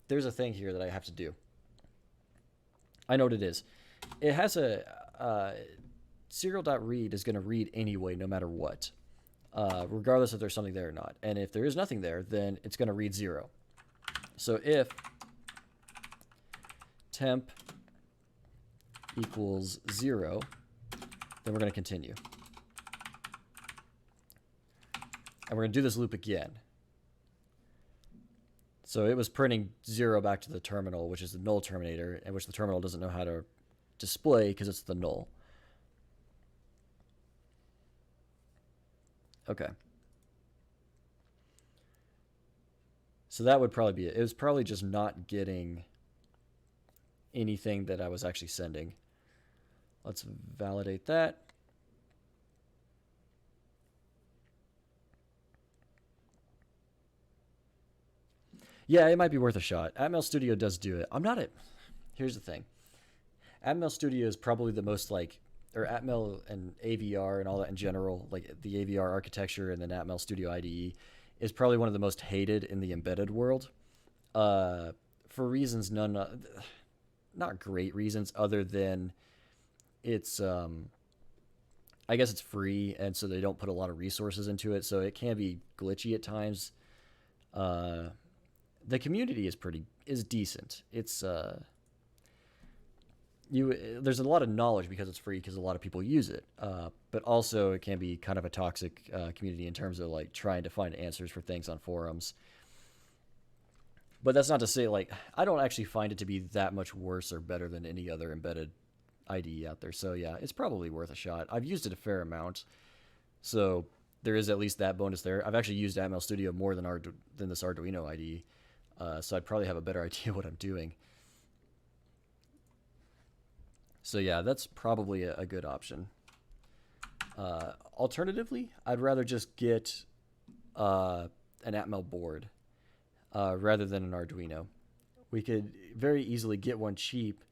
Speaker 1: There's a thing here that I have to do. I know what it is. It has a serial.read is going to read anyway, no matter what, regardless if there's something there or not. And if there is nothing there, then it's going to read 0. So if temp equals 0, then we're going to continue. And we're going to do this loop again. So it was printing 0 back to the terminal, which is the null terminator, and which the terminal doesn't know how to display because it's the null. Okay. So that would probably be it. It was probably just not getting anything that I was actually sending. Let's validate that. Yeah, it might be worth a shot. Atmel Studio does do it. I'm not a... Here's the thing. Atmel Studio is probably the most like... Or Atmel and AVR and all that in general, like the AVR architecture and then Atmel Studio IDE, is probably one of the most hated in the embedded world. For reasons not great reasons other than it's... I guess it's free, and so they don't put a lot of resources into it, so it can be glitchy at times. The community is decent. It's there's a lot of knowledge because it's free because a lot of people use it. But also it can be kind of a toxic community in terms of like trying to find answers for things on forums. But that's not to say like I don't actually find it to be that much worse or better than any other embedded IDE out there. So yeah, it's probably worth a shot. I've used it a fair amount, so there is at least that bonus there. I've actually used Atmel Studio more than this Arduino IDE. So I'd probably have a better idea what I'm doing. So yeah, that's probably a good option. Alternatively, I'd rather just get an Atmel board rather than an Arduino. We could very easily get one cheap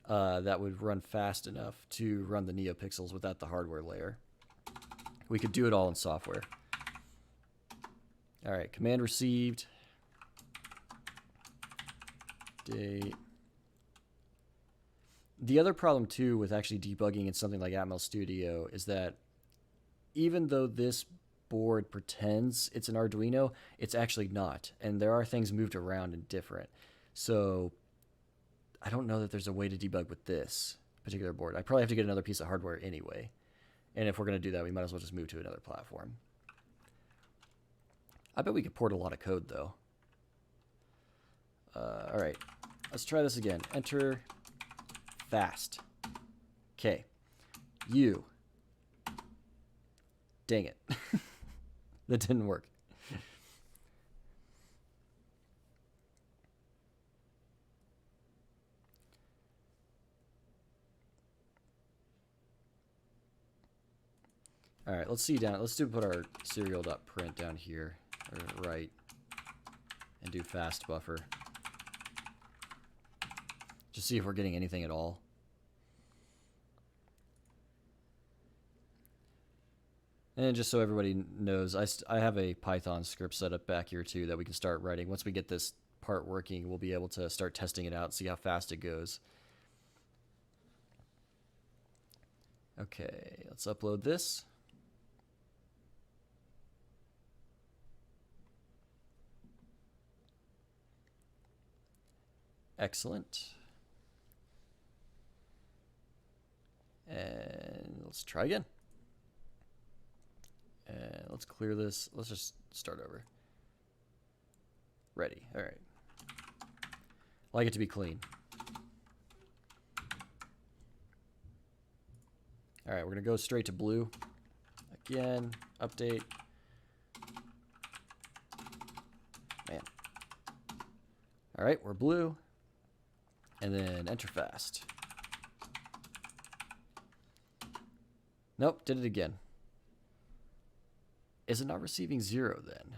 Speaker 1: that would run fast enough to run the NeoPixels without the hardware layer. We could do it all in software. All right, command received. Date. The other problem too with actually debugging in something like Atmel Studio is that even though this board pretends it's an Arduino, it's actually not, and there are things moved around and different. So I don't know that there's a way to debug with this particular board. I probably have to get another piece of hardware anyway, and if we're going to do that, we might as well just move to another platform. I bet we could port a lot of code though. All right, let's try this again. Enter fast. Okay. U. Dang it. That didn't work. All right, let's see down. Let's put our serial.print down here, or right, and do fast buffer. Just see if we're getting anything at all. And just so everybody knows, I have a Python script set up back here too that we can start writing. Once we get this part working, we'll be able to start testing it out, see how fast it goes. Okay, let's upload this. Excellent. And let's try again. let's clear this. Let's just start over. Ready. All right. I like it to be clean. All right, we're going to go straight to blue. Again, update. Man. All right, we're blue. And then enter fast. Nope, did it again. Is it not receiving 0 then?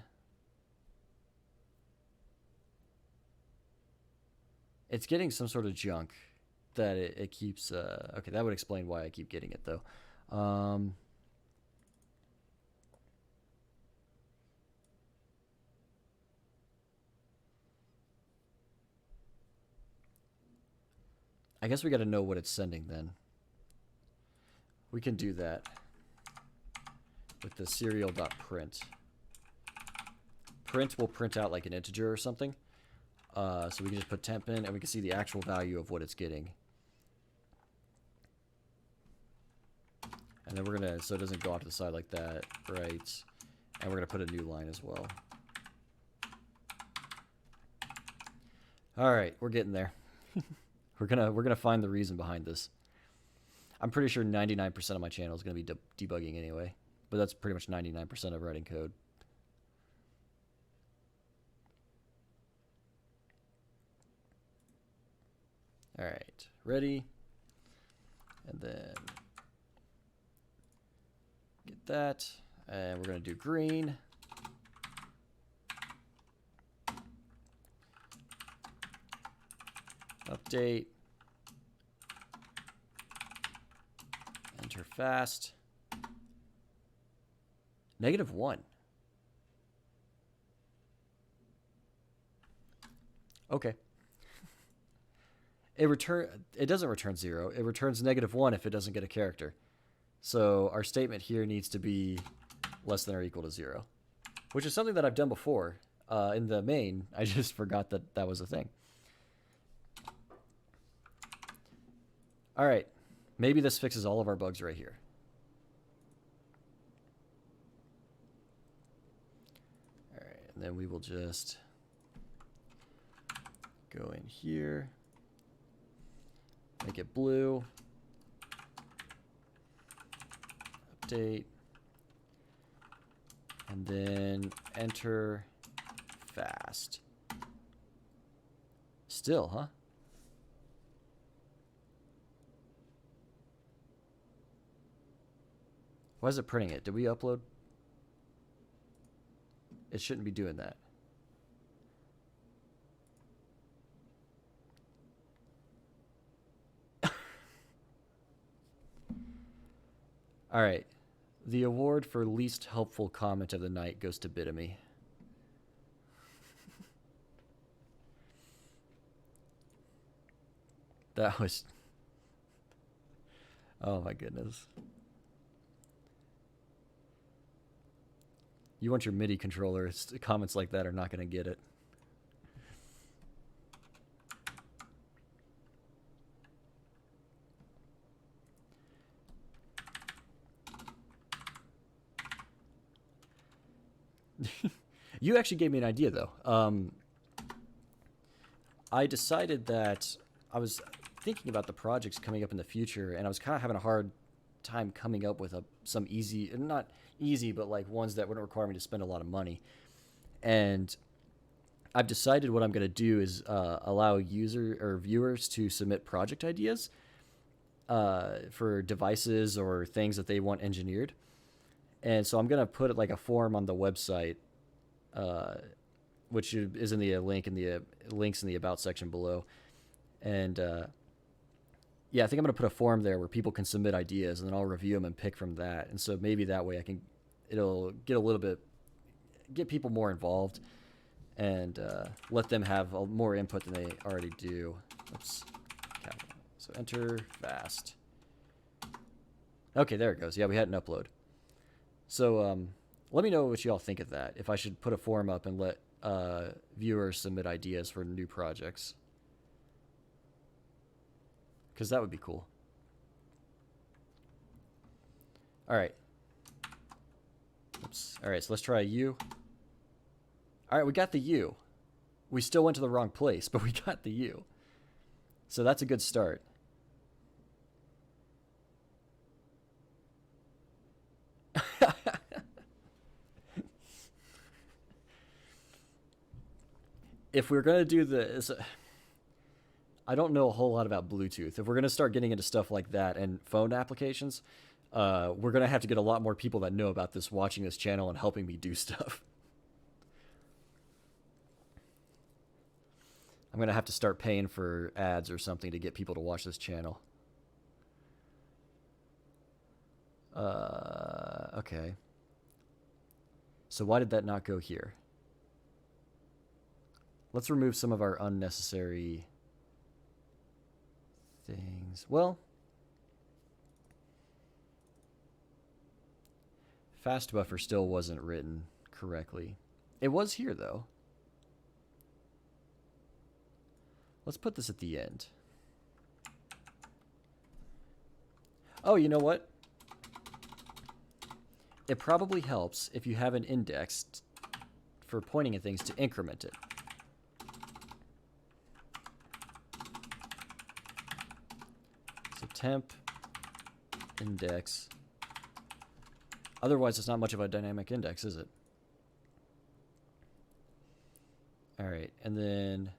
Speaker 1: It's getting some sort of junk that it keeps... okay, that would explain why I keep getting it, though. I guess we got to know what it's sending then. We can do that with the serial.print. Print will print out like an integer or something. So we can just put temp in and we can see the actual value of what it's getting. And then we're going to, so it doesn't go off to the side like that, right? And we're going to put a new line as well. All right, we're getting there. We're gonna find the reason behind this. I'm pretty sure 99% of my channel is gonna be debugging anyway, but that's pretty much 99% of writing code. All right, ready, and then get that, and we're gonna do green. Update. Enter fast. -1. Okay. It doesn't return 0. It returns -1 if it doesn't get a character. So our statement here needs to be less than or equal to 0, which is something that I've done before in the main. I just forgot that that was a thing. All right, maybe this fixes all of our bugs right here. All right, and then we will just go in here, make it blue, update, and then enter fast. Still, huh? Why is it printing it? Did we upload? It shouldn't be doing that. All right. The award for least helpful comment of the night goes to Bitamy. That was... Oh my goodness. You want your MIDI controller. Comments like that are not going to get it. You actually gave me an idea, though. I decided that I was thinking about the projects coming up in the future, and I was kind of having a hard time coming up with some easy, not easy, but like ones that wouldn't require me to spend a lot of money. And I've decided what I'm going to do is allow user or viewers to submit project ideas for devices or things that they want engineered. And so I'm going to put like a form on the website, which is in the links in the about section below. And yeah, I think I'm going to put a form there where people can submit ideas, and then I'll review them and pick from that. And so maybe that way it'll get people more involved and let them have more input than they already do. Oops. So enter fast. Okay, there it goes. Yeah, we had an upload. So let me know what you all think of that. If I should put a form up and let viewers submit ideas for new projects. Because that would be cool. All right. Oops. helps. All right, so let's try a U. All right, we got the U. We still went to the wrong place, but we got the U. So that's a good start. If we're going to do this, I don't know a whole lot about Bluetooth. If we're going to start getting into stuff like that and phone applications, we're going to have to get a lot more people that know about this watching this channel and helping me do stuff. I'm going to have to start paying for ads or something to get people to watch this channel. Okay. So why did that not go here? Let's remove some of our unnecessary things. Well, fast buffer still wasn't written correctly. It was here, though. Let's put this at the end. Oh, you know what? It probably helps if you have an index for pointing at things to increment it. So temp index. Otherwise, it's not much of a dynamic index, is it? All right, and then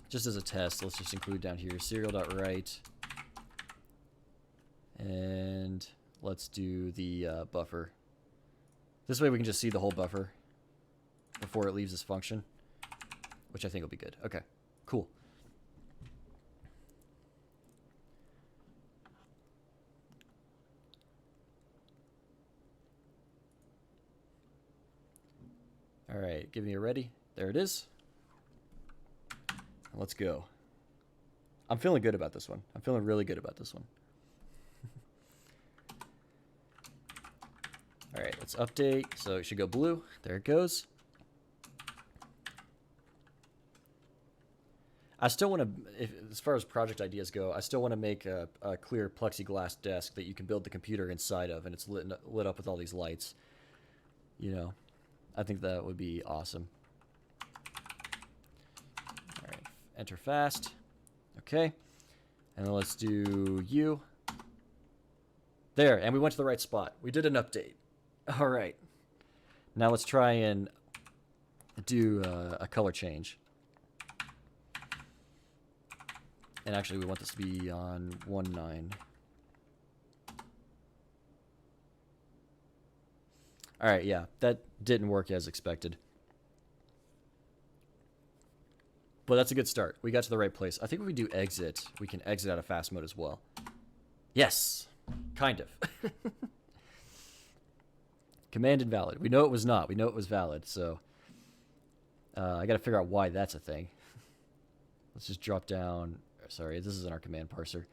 Speaker 1: just as a test, let's just include down here serial.write. And let's do the buffer. This way we can just see the whole buffer before it leaves this function, which I think will be good. Okay, cool. All right, give me a ready. There it is. Let's go. I'm feeling good about this one. I'm feeling really good about this one. All right, let's update. So it should go blue. There it goes. I still want to, as far as project ideas go, I still want to make a clear plexiglass desk that you can build the computer inside of, and it's lit up with all these lights. You know, I think that would be awesome. All right, enter fast. Okay, and then let's do U. There, and we went to the right spot. We did an update. All right. Now let's try and do a color change. And actually, we want this to be on 1.9. All right, yeah, that didn't work as expected. But that's a good start. We got to the right place. I think if we do exit, we can exit out of fast mode as well. Yes, kind of. Command invalid. We know it was not. We know it was valid, so I got to figure out why that's a thing. Let's just drop down. Sorry, this isn't our command parser.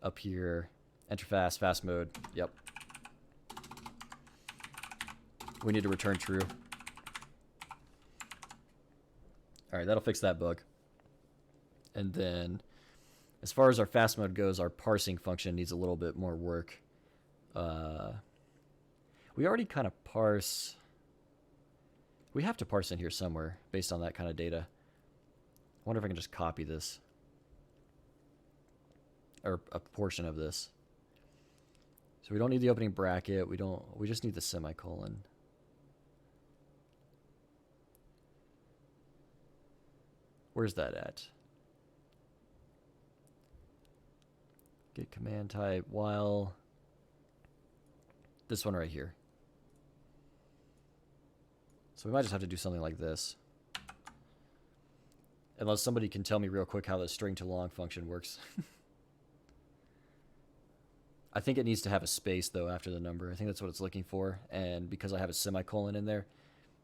Speaker 1: Up here, enter fast, fast mode. Yep. We need to return true. All right, that'll fix that bug. And then, as far as our fast mode goes, our parsing function needs a little bit more work. We already kind of parse. We have to parse in here somewhere based on that kind of data. I wonder if I can just copy this. Or a portion of this. So we don't need the opening bracket. We just need the semicolon. Where's that at? Get command type while. This one right here. So we might just have to do something like this. Unless somebody can tell me real quick how the string to long function works. I think it needs to have a space, though, after the number. I think that's what it's looking for. And because I have a semicolon in there,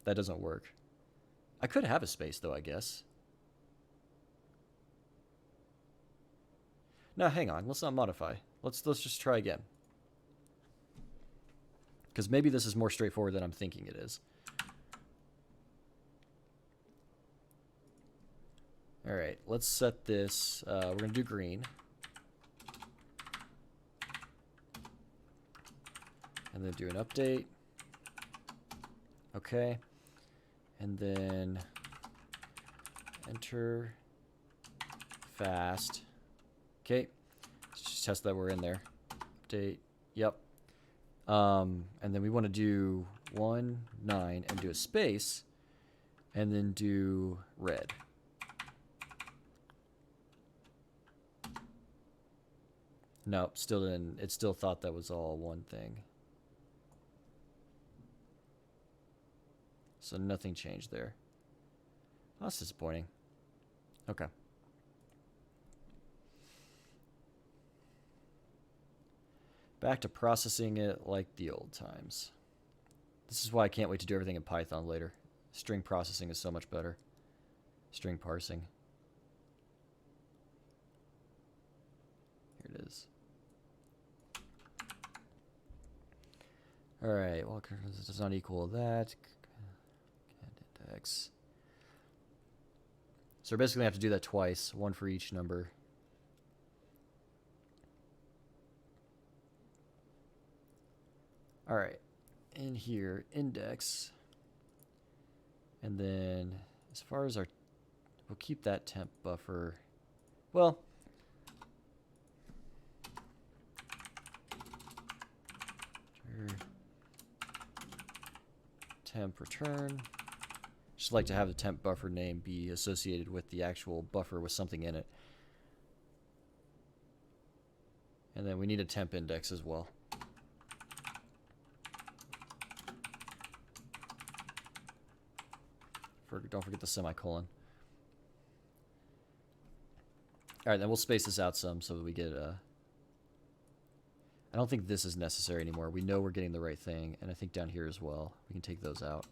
Speaker 1: that doesn't work. I could have a space, though, I guess. No, hang on. Let's not modify. Let's just try again. Because maybe this is more straightforward than I'm thinking it is. All right, let's set this. We're going to do green. and then do an update. Okay. And then enter fast. Okay. Let's just test that we're in there. Update. Yep. And then we want to do 1, 9 and do a space and then do red. Nope, still didn't. It still thought that was all one thing. So nothing changed there. Oh, that's disappointing. Okay. Back to processing it like the old times. This is why I can't wait to do everything in Python later. String processing is so much better. String parsing. Here it is. All right, well, this does not equal that. Index. So we're basically going to have to do that twice, one for each number. All right, in here, index. And then as far as our, we'll keep that temp buffer. Well, temp return. Just like to have the temp buffer name be associated with the actual buffer with something in it. And then we need a temp index as well. Don't forget the semicolon. All right, then we'll space this out some so that we get a... I don't think this is necessary anymore. We know we're getting the right thing, and I think down here as well. We can take those out.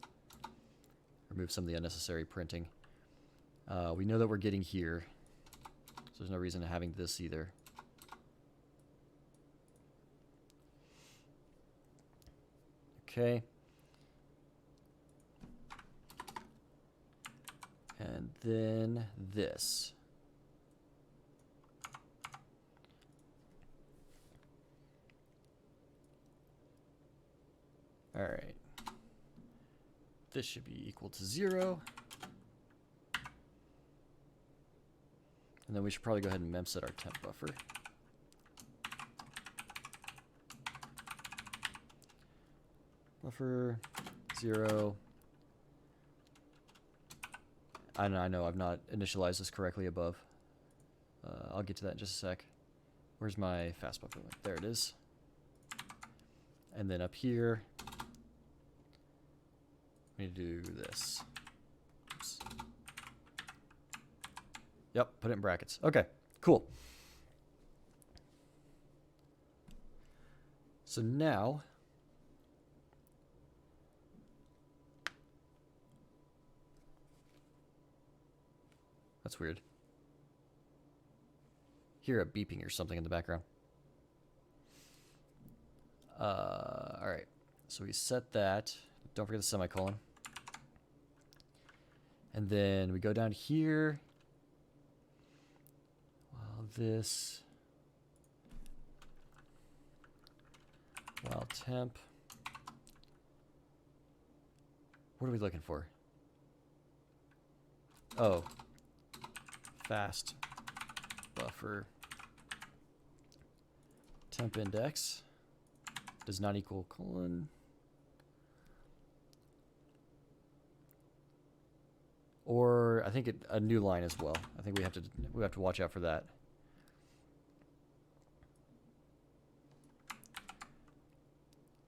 Speaker 1: Remove some of the unnecessary printing. We know that we're getting here, so there's no reason to having this either. Okay. And then this. All right. This should be equal to 0. And then we should probably go ahead and memset our temp buffer. Buffer 0. I know I've not initialized this correctly above. I'll get to that in just a sec. Where's my fast buffer? There it is. And then up here, we need to do this. Oops. Yep, put it in brackets. Okay, cool. So now, that's weird. Hear a beeping or something in the background. All right, so we set that. Don't forget the semicolon. And then we go down here. While this, while temp. What are we looking for? Oh, fast buffer temp index does not equal colon. Or I think a new line as well. I think we have to watch out for that.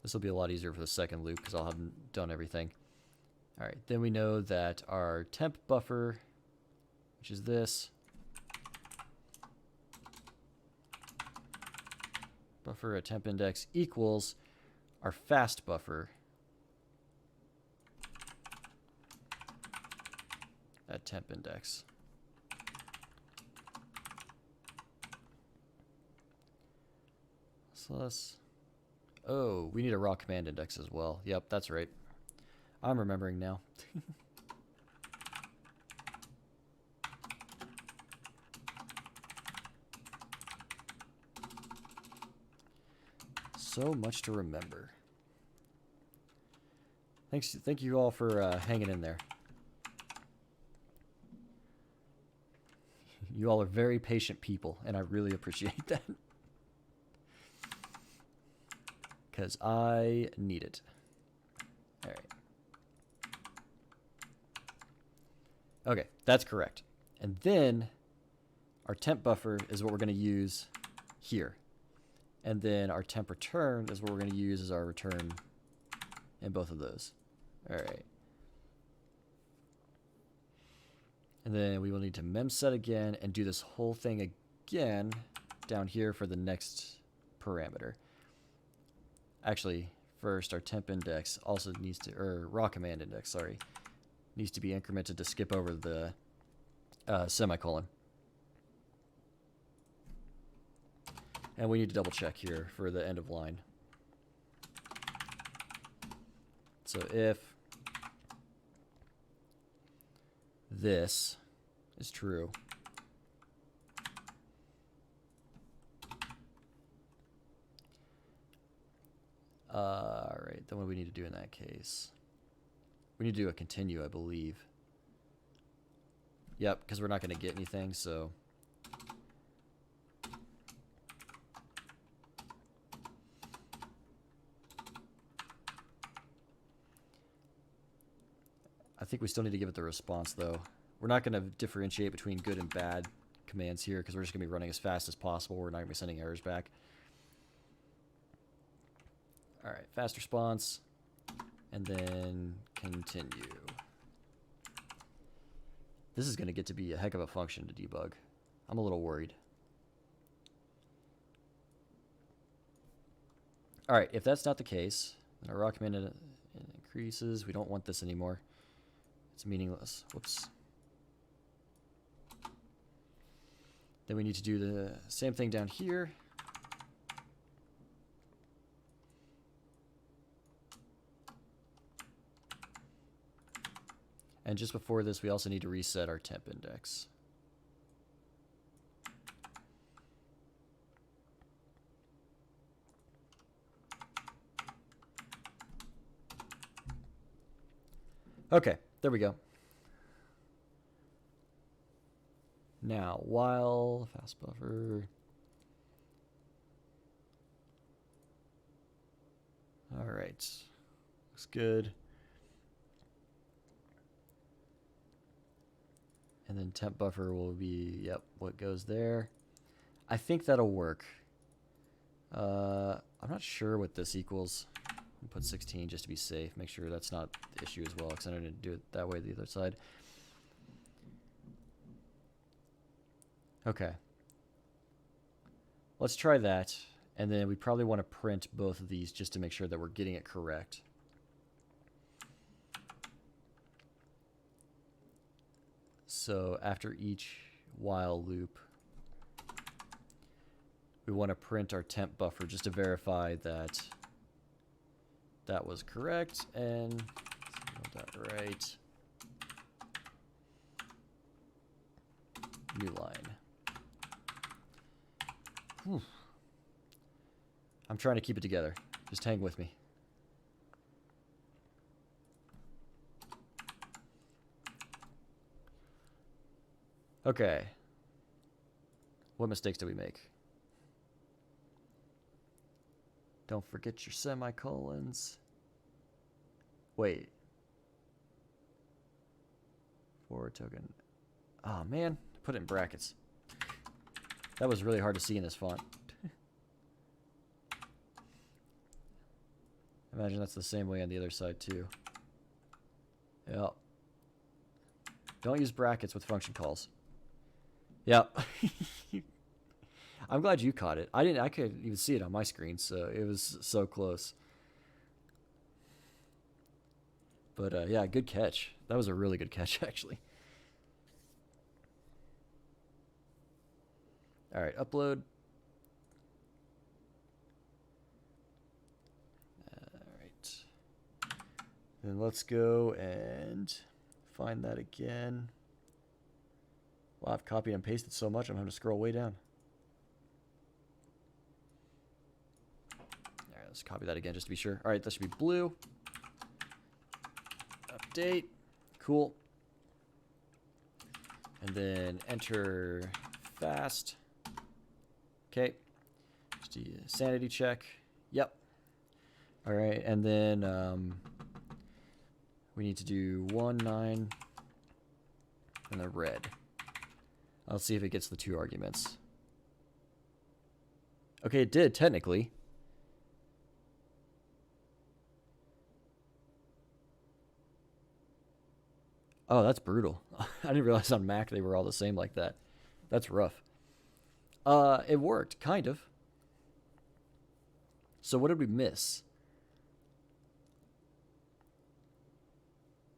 Speaker 1: This will be a lot easier for the second loop because I'll have done everything. All right, then we know that our temp buffer, which is this, buffer at temp index equals our fast buffer at temp index. So let's, oh, we need a raw command index as well. Yep, that's right. I'm remembering now. So much to remember. Thank you all for hanging in there. You all are very patient people, and I really appreciate that. Because I need it. All right. Okay, that's correct. And then our temp buffer is what we're going to use here. And then our temp return is what we're going to use as our return in both of those. All right. And then we will need to memset again and do this whole thing again down here for the next parameter. Actually, first our temp index also needs to, or raw command index, sorry, needs to be incremented to skip over the semicolon. And we need to double check here for the end of line. So if this is true, all right, then what do we need to do in that case? We need to do a continue, I believe. Yep, because we're not going to get anything, so. I think we still need to give it the response, though. We're not going to differentiate between good and bad commands here because we're just going to be running as fast as possible. We're not going to be sending errors back. All right, fast response, and then continue. This is going to get to be a heck of a function to debug. I'm a little worried. All right, if that's not the case, then our raw command increases. We don't want this anymore. It's meaningless. Whoops. Then we need to do the same thing down here. And just before this, we also need to reset our temp index. Okay, there we go. Now, while fast buffer. All right, looks good. And then temp buffer will be, yep, what goes there. I think that'll work. I'm not sure what this equals. I'll put 16 just to be safe. Make sure that's not the issue as well, because I don't need to do it that way the other side. Okay. Let's try that. And then we probably want to print both of these just to make sure that we're getting it correct. So after each while loop, we want to print our temp buffer just to verify that that was correct and that right. New line. Whew. I'm trying to keep it together. Just hang with me. Okay. What mistakes did we make? Don't forget your semicolons. Wait. Forward token. Oh, man. Put it in brackets. That was really hard to see in this font. Imagine that's the same way on the other side, too. Yep. Don't use brackets with function calls. Yep. I'm glad you caught it. I couldn't even see it on my screen, so it was so close. But yeah, good catch. That was a really good catch, actually. All right, upload. All right. Then let's go and find that again. Well, I've copied and pasted so much, I'm having to scroll way down. All right, let's copy that again just to be sure. All right, that should be blue. update. Cool. And then enter fast. Okay. Just do a sanity check. Yep. All right, and then we need to do 1, 9, and then red. I'll see if it gets the 2 arguments. Okay, it did, technically. Oh, that's brutal. I didn't realize on Mac they were all the same like that. That's rough. It worked, kind of. So what did we miss?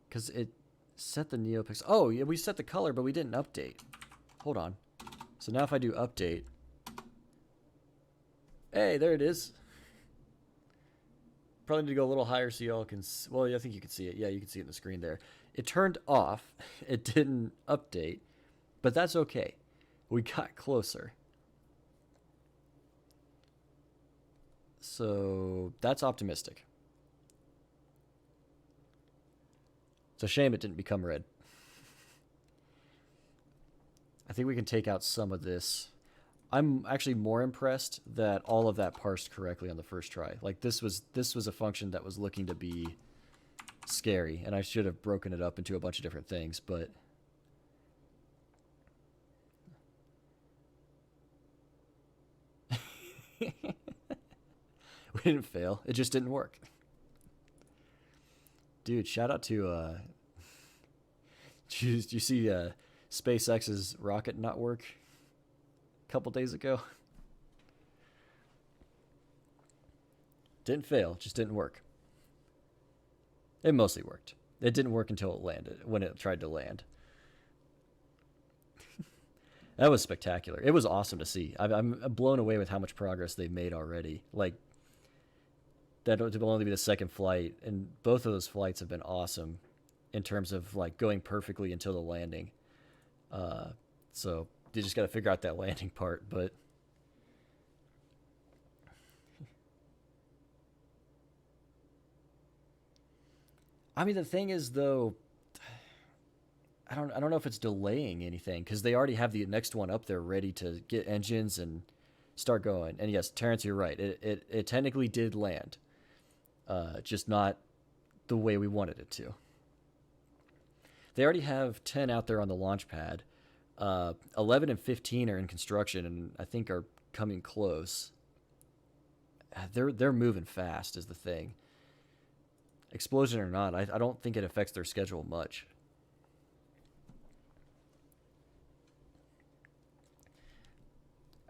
Speaker 1: Because it set the NeoPixel. Oh, yeah, we set the color, but we didn't update. Hold on. So now if I do update. Hey, there it is. Probably need to go a little higher so y'all can... Well, I think you can see it. Yeah, you can see it in the screen there. It turned off. It didn't update. But that's okay. We got closer. So that's optimistic. It's a shame it didn't become red. I think we can take out some of this. I'm actually more impressed that all of that parsed correctly on the first try. Like this was a function that was looking to be scary, and I should have broken it up into a bunch of different things, but we didn't fail. It just didn't work. Dude, shout out to did you see SpaceX's rocket not work a couple days ago? Didn't fail, just didn't work. It mostly worked. It didn't work until it landed, when it tried to land. That was spectacular. It was awesome to see. I'm blown away with how much progress they've made already. Like, that will only be the second flight, and both of those flights have been awesome in terms of like going perfectly until the landing. So you just got to figure out that landing part, but I mean the thing is though, I don't know if it's delaying anything because they already have the next one up there ready to get engines and start going. And yes, Terrence, you're right. It technically did land, just not the way we wanted it to. They already have 10 out there on the launch pad. 11 and 15 are in construction and I think are coming close. They're moving fast is the thing. Explosion or not, I don't think it affects their schedule much.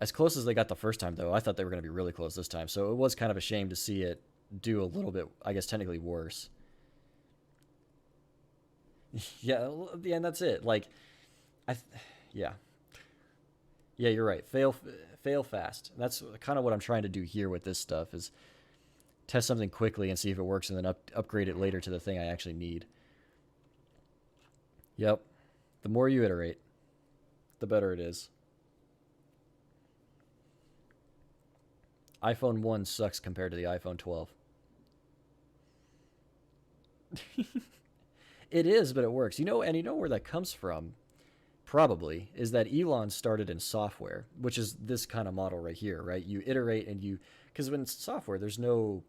Speaker 1: As close as they got the first time, though, I thought they were going to be really close this time. So it was kind of a shame to see it do a little bit, I guess, technically worse. Yeah, and that's it. Like, yeah. Yeah, you're right. Fail fast. That's kind of what I'm trying to do here with this stuff is test something quickly and see if it works and then upgrade it later to the thing I actually need. Yep. The more you iterate, the better it is. iPhone 1 sucks compared to the iPhone 12. It is, but it works. You know where that comes from, probably, is that Elon started in software, which is this kind of model right here, right? You iterate and because when it's software, there's no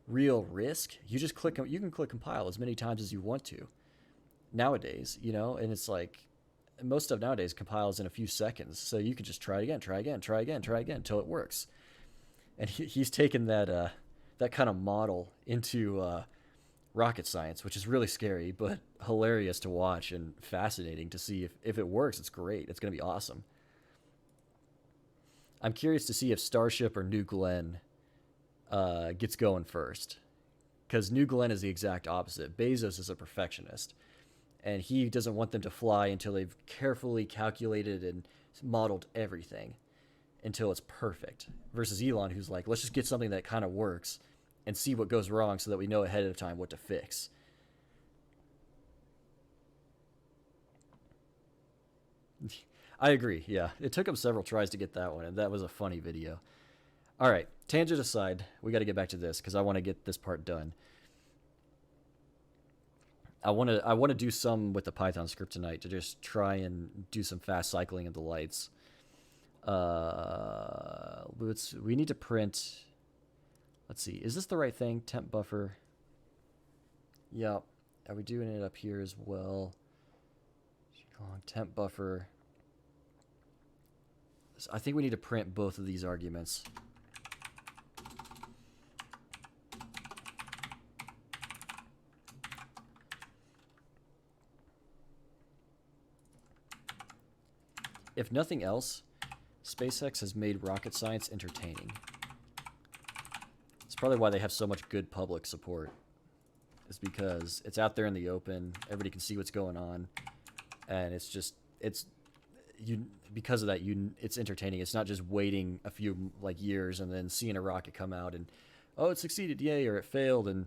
Speaker 1: real risk. You can click compile as many times as you want to nowadays, and it's like most stuff nowadays compiles in a few seconds. So you can just try again until it works. And he's taken that kind of model into rocket science, which is really scary, but hilarious to watch and fascinating to see if it works. It's great. It's going to be awesome. I'm curious to see if Starship or New Glenn gets going first, because New Glenn is the exact opposite. Bezos is a perfectionist, and he doesn't want them to fly until they've carefully calculated and modeled everything until it's perfect, versus Elon, who's like, let's just get something that kind of works and see what goes wrong so that we know ahead of time what to fix. I agree, yeah. It took him several tries to get that one, and that was a funny video. All right, tangent aside, we got to get back to this because I want to get this part done. I want to do some with the Python script tonight to just try and do some fast cycling of the lights. We need to print. Let's see. Is this the right thing? Temp buffer. Yep. Are we doing it up here as well? Temp buffer. I think we need to print both of these arguments. If nothing else, SpaceX has made rocket science entertaining. It's probably why they have so much good public support. Is because it's out there in the open, everybody can see what's going on, and because of that, it's entertaining. It's not just waiting a few years and then seeing a rocket come out and, oh, it succeeded, yay, or it failed, and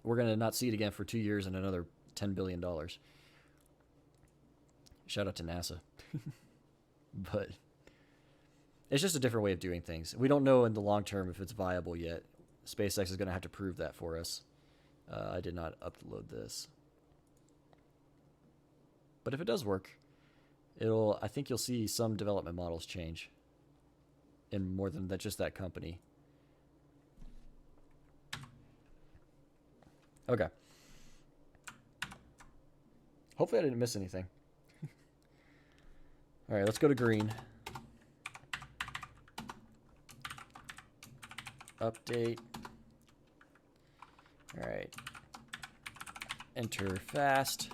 Speaker 1: we're gonna not see it again for 2 years and another $10 billion. Shout out to NASA. But it's just a different way of doing things. We don't know in the long term if it's viable yet. SpaceX is going to have to prove that for us. I did not upload this. But if it does work, I think you'll see some development models change in more than that, just that company. Okay. Hopefully I didn't miss anything. All right, let's go to green. Update. All right. Enter fast.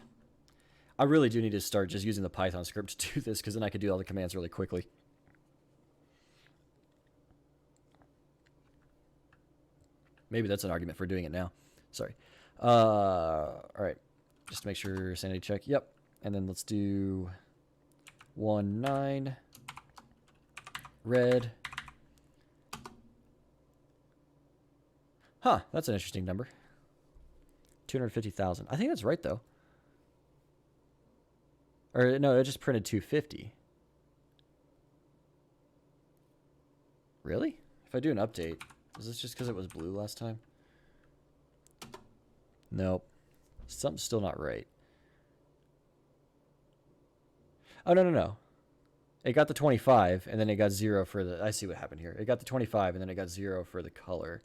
Speaker 1: I really do need to start just using the Python script to do this, because then I could do all the commands really quickly. Maybe that's an argument for doing it now. Sorry. All right. Just to make sure, sanity check. Yep. And then let's do 19 red. Huh, that's an interesting number. 250,000. I think that's right, though. Or, no, it just printed 250. Really? If I do an update, is this just because it was blue last time? Nope. Something's still not right. Oh, no. It got the 25, and then it got 0 for the... I see what happened here. It got the 25, and then it got 0 for the color.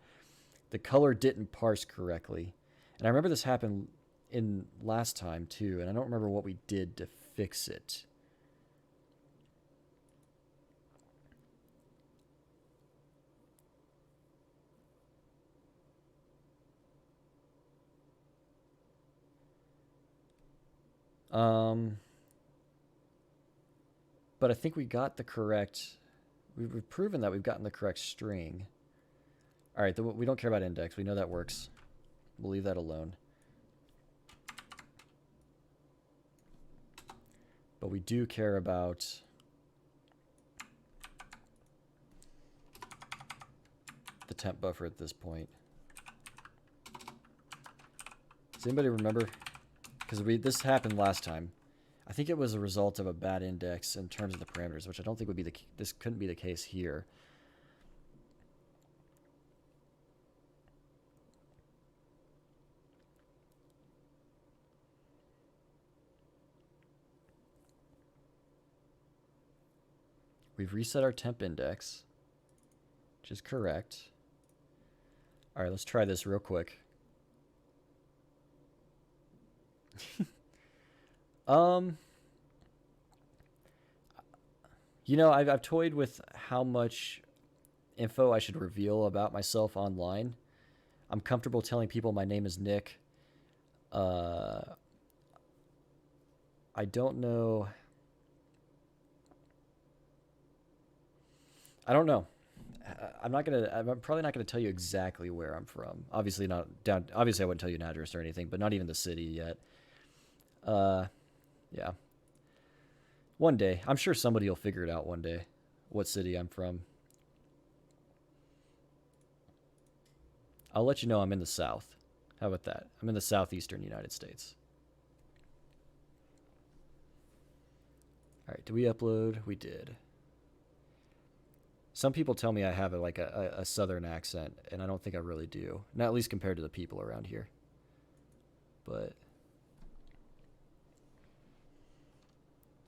Speaker 1: The color didn't parse correctly. And I remember this happened in last time, too, and I don't remember what we did to fix it. But I think we got the correct... We've proven that we've gotten the correct string. All right, we don't care about index. We know that works. We'll leave that alone. But we do care about the temp buffer at this point. Does anybody remember? Because this happened last time. I think it was a result of a bad index in terms of the parameters, which I don't think would be this couldn't be the case here. We've reset our temp index, which is correct. All right, let's try this real quick. You know, I've toyed with how much info I should reveal about myself online. I'm comfortable telling people my name is Nick. I don't know. I don't know. I'm probably not gonna tell you exactly where I'm from. Obviously not down. Obviously I wouldn't tell you an address or anything, but not even the city yet. Yeah. One day, I'm sure somebody will figure it out one day, what city I'm from. I'll let you know I'm in the South. How about that? I'm in the southeastern United States. All right, did we upload? We did. Some people tell me I have a southern accent, and I don't think I really do. Not at least compared to the people around here. But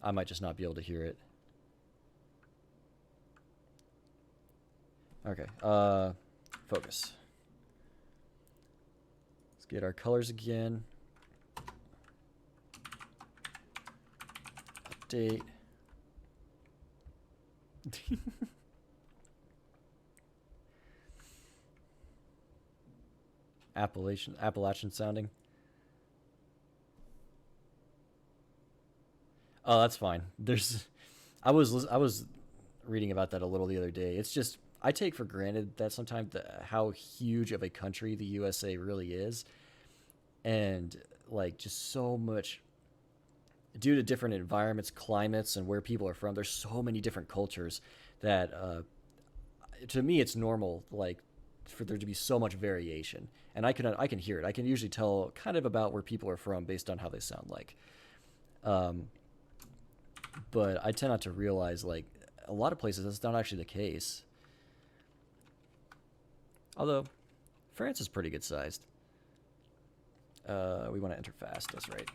Speaker 1: I might just not be able to hear it. Okay, focus. Let's get our colors again. Update. Appalachian sounding. Oh, that's fine. I was reading about that a little the other day. It's just I take for granted that sometimes how huge of a country the USA really is, and like just so much due to different environments, climates, and where people are from. There's so many different cultures that to me it's normal like for there to be so much variation, and I can hear it. I can usually tell kind of about where people are from based on how they sound like. But I tend not to realize like a lot of places that's not actually the case. Although France is pretty good sized. We want to enter fast. That's right.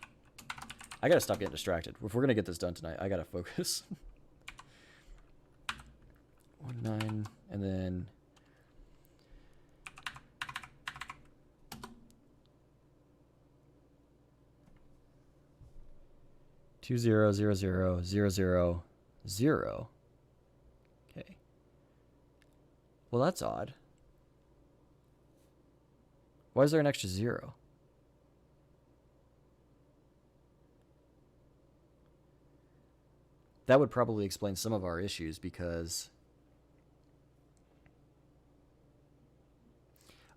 Speaker 1: I gotta stop getting distracted. If we're gonna get this done tonight, I gotta focus. 1.9 and then 20000000. Okay. Well, that's odd. Why is there an extra 0? That would probably explain some of our issues because...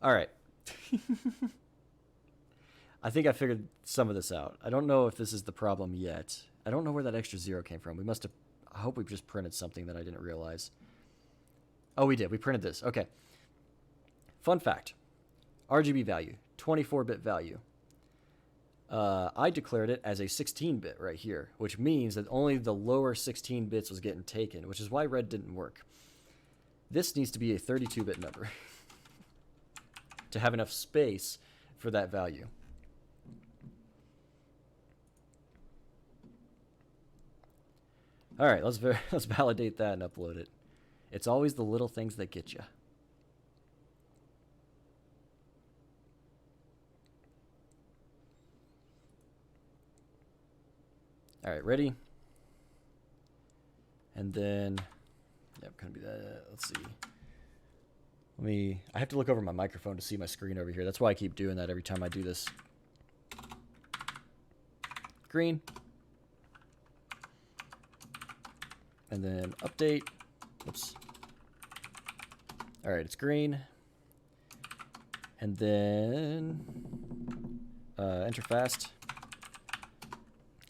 Speaker 1: All right. I think I figured some of this out. I don't know if this is the problem yet. I don't know where that extra 0 came from. We must have... I hope we just printed something that I didn't realize. Oh, we did. We printed this. Okay. Fun fact. RGB value. 24-bit value. I declared it as a 16-bit right here, which means that only the lower 16 bits was getting taken, which is why red didn't work. This needs to be a 32-bit number to have enough space for that value. All right, let's validate that and upload it. It's always the little things that get you. All right, ready? And then, yep, gonna be that. Let's see. I have to look over my microphone to see my screen over here. That's why I keep doing that every time I do this. Green. And then update. Oops. All right, it's green. And then enter fast.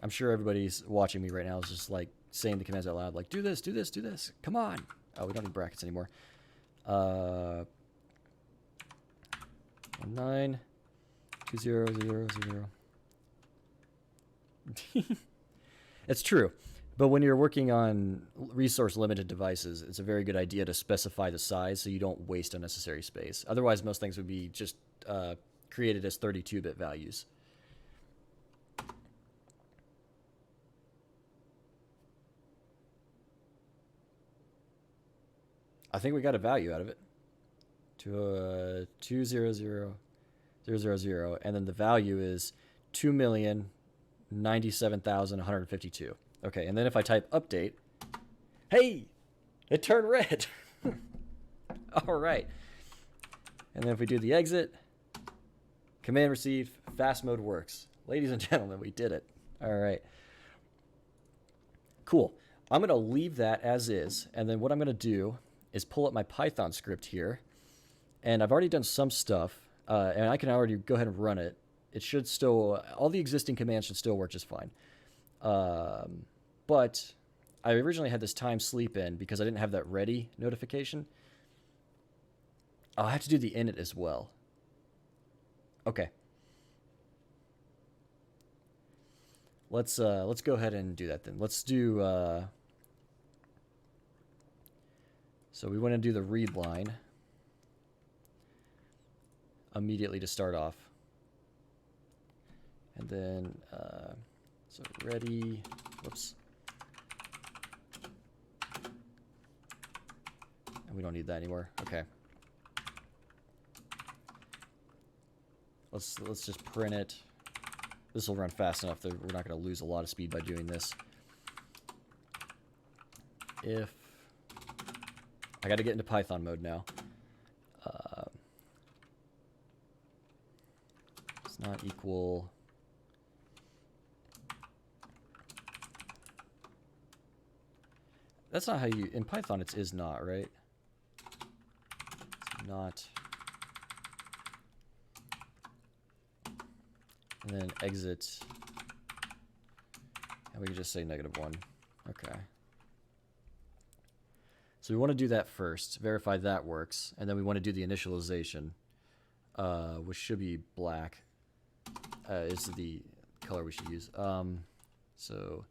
Speaker 1: I'm sure everybody's watching me right now is just like saying the commands out loud, like do this, do this, do this. Come on. Oh, we don't need brackets anymore. 9 2000. It's true. But when you're working on resource limited devices, it's a very good idea to specify the size so you don't waste unnecessary space. Otherwise, most things would be just created as 32-bit values. I think we got a value out of it. 200000, and then the value is 2,097,152. Okay, and then if I type update, hey, it turned red. All right. And then if we do the exit, command receive, fast mode works. Ladies and gentlemen, we did it. All right. Cool. I'm going to leave that as is, and then what I'm going to do is pull up my Python script here, and I've already done some stuff, and I can already go ahead and run it. It should still, all the existing commands should still work just fine. But I originally had this time sleep in because I didn't have that ready notification. I'll have to do the init as well. Okay. Let's go ahead and do that then. Let's do, so we want to do the read line immediately to start off. And then, so ready, whoops. We don't need that anymore. Okay. Let's just print it. This will run fast enough that we're not going to lose a lot of speed by doing this. If I got to get into Python mode now. It's not equal. That's not how you in Python. It's is not, right? It's not. And then exit. And we can just say -1. Okay. So we want to do that first, verify that works, and then we want to do the initialization, which should be black, is the color we should use. So,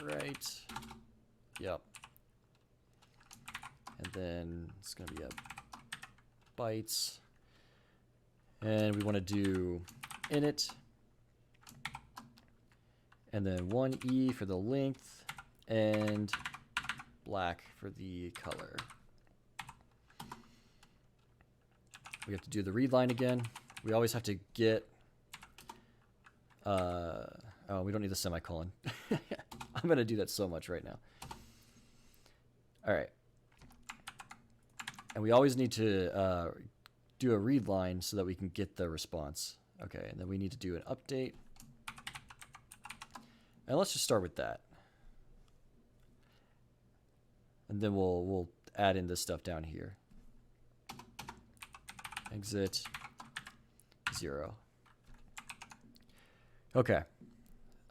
Speaker 1: right, yep. And then it's going to be a bytes, and we want to do init, and then 1E for the length, and black for the color. We have to do the read line again. We always have to get, oh, we don't need the semicolon. I'm going to do that so much right now. All right. And we always need to do a read line so that we can get the response. Okay, and then we need to do an update. And let's just start with that. And then we'll add in this stuff down here. Exit 0. Okay.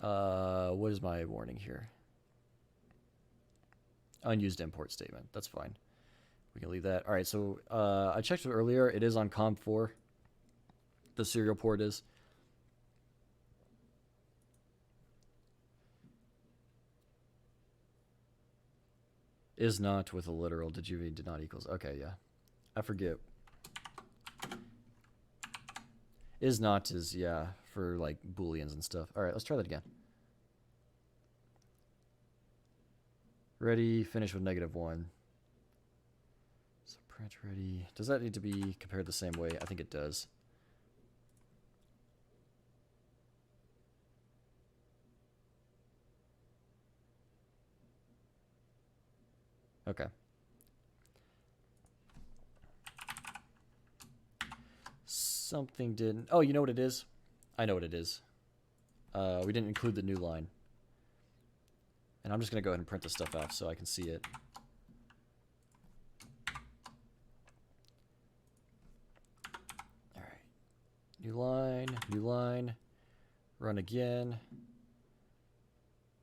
Speaker 1: What is my warning here? Unused import statement. That's fine. We can leave that. All right, so I checked it earlier. It is on COM4. The serial port is. Is not with a literal. Did you mean did not equals? Okay, yeah. I forget. Is not is, yeah, for like booleans and stuff. All right, let's try that again. Ready, finish with -1. So print ready. Does that need to be compared the same way? I think it does. Okay. Something didn't. Oh, you know what it is? I know what it is. We didn't include the new line. And I'm just going to go ahead and print this stuff out so I can see it. All right. New line. Run again.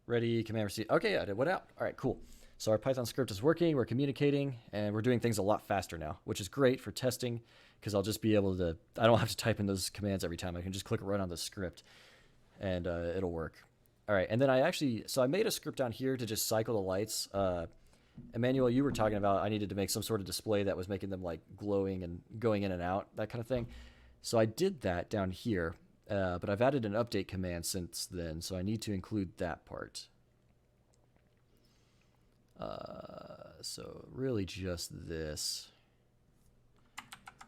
Speaker 1: Ready, command receive. Okay, yeah, it went out. All right, cool. So our Python script is working, we're communicating, and we're doing things a lot faster now, which is great for testing because I'll just be able to, I don't have to type in those commands every time. I can just click run on the script and it'll work. All right, and then so I made a script down here to just cycle the lights. Emmanuel, you were talking about I needed to make some sort of display that was making them like glowing and going in and out, that kind of thing. So I did that down here, but I've added an update command since then, so I need to include that part. So really just this,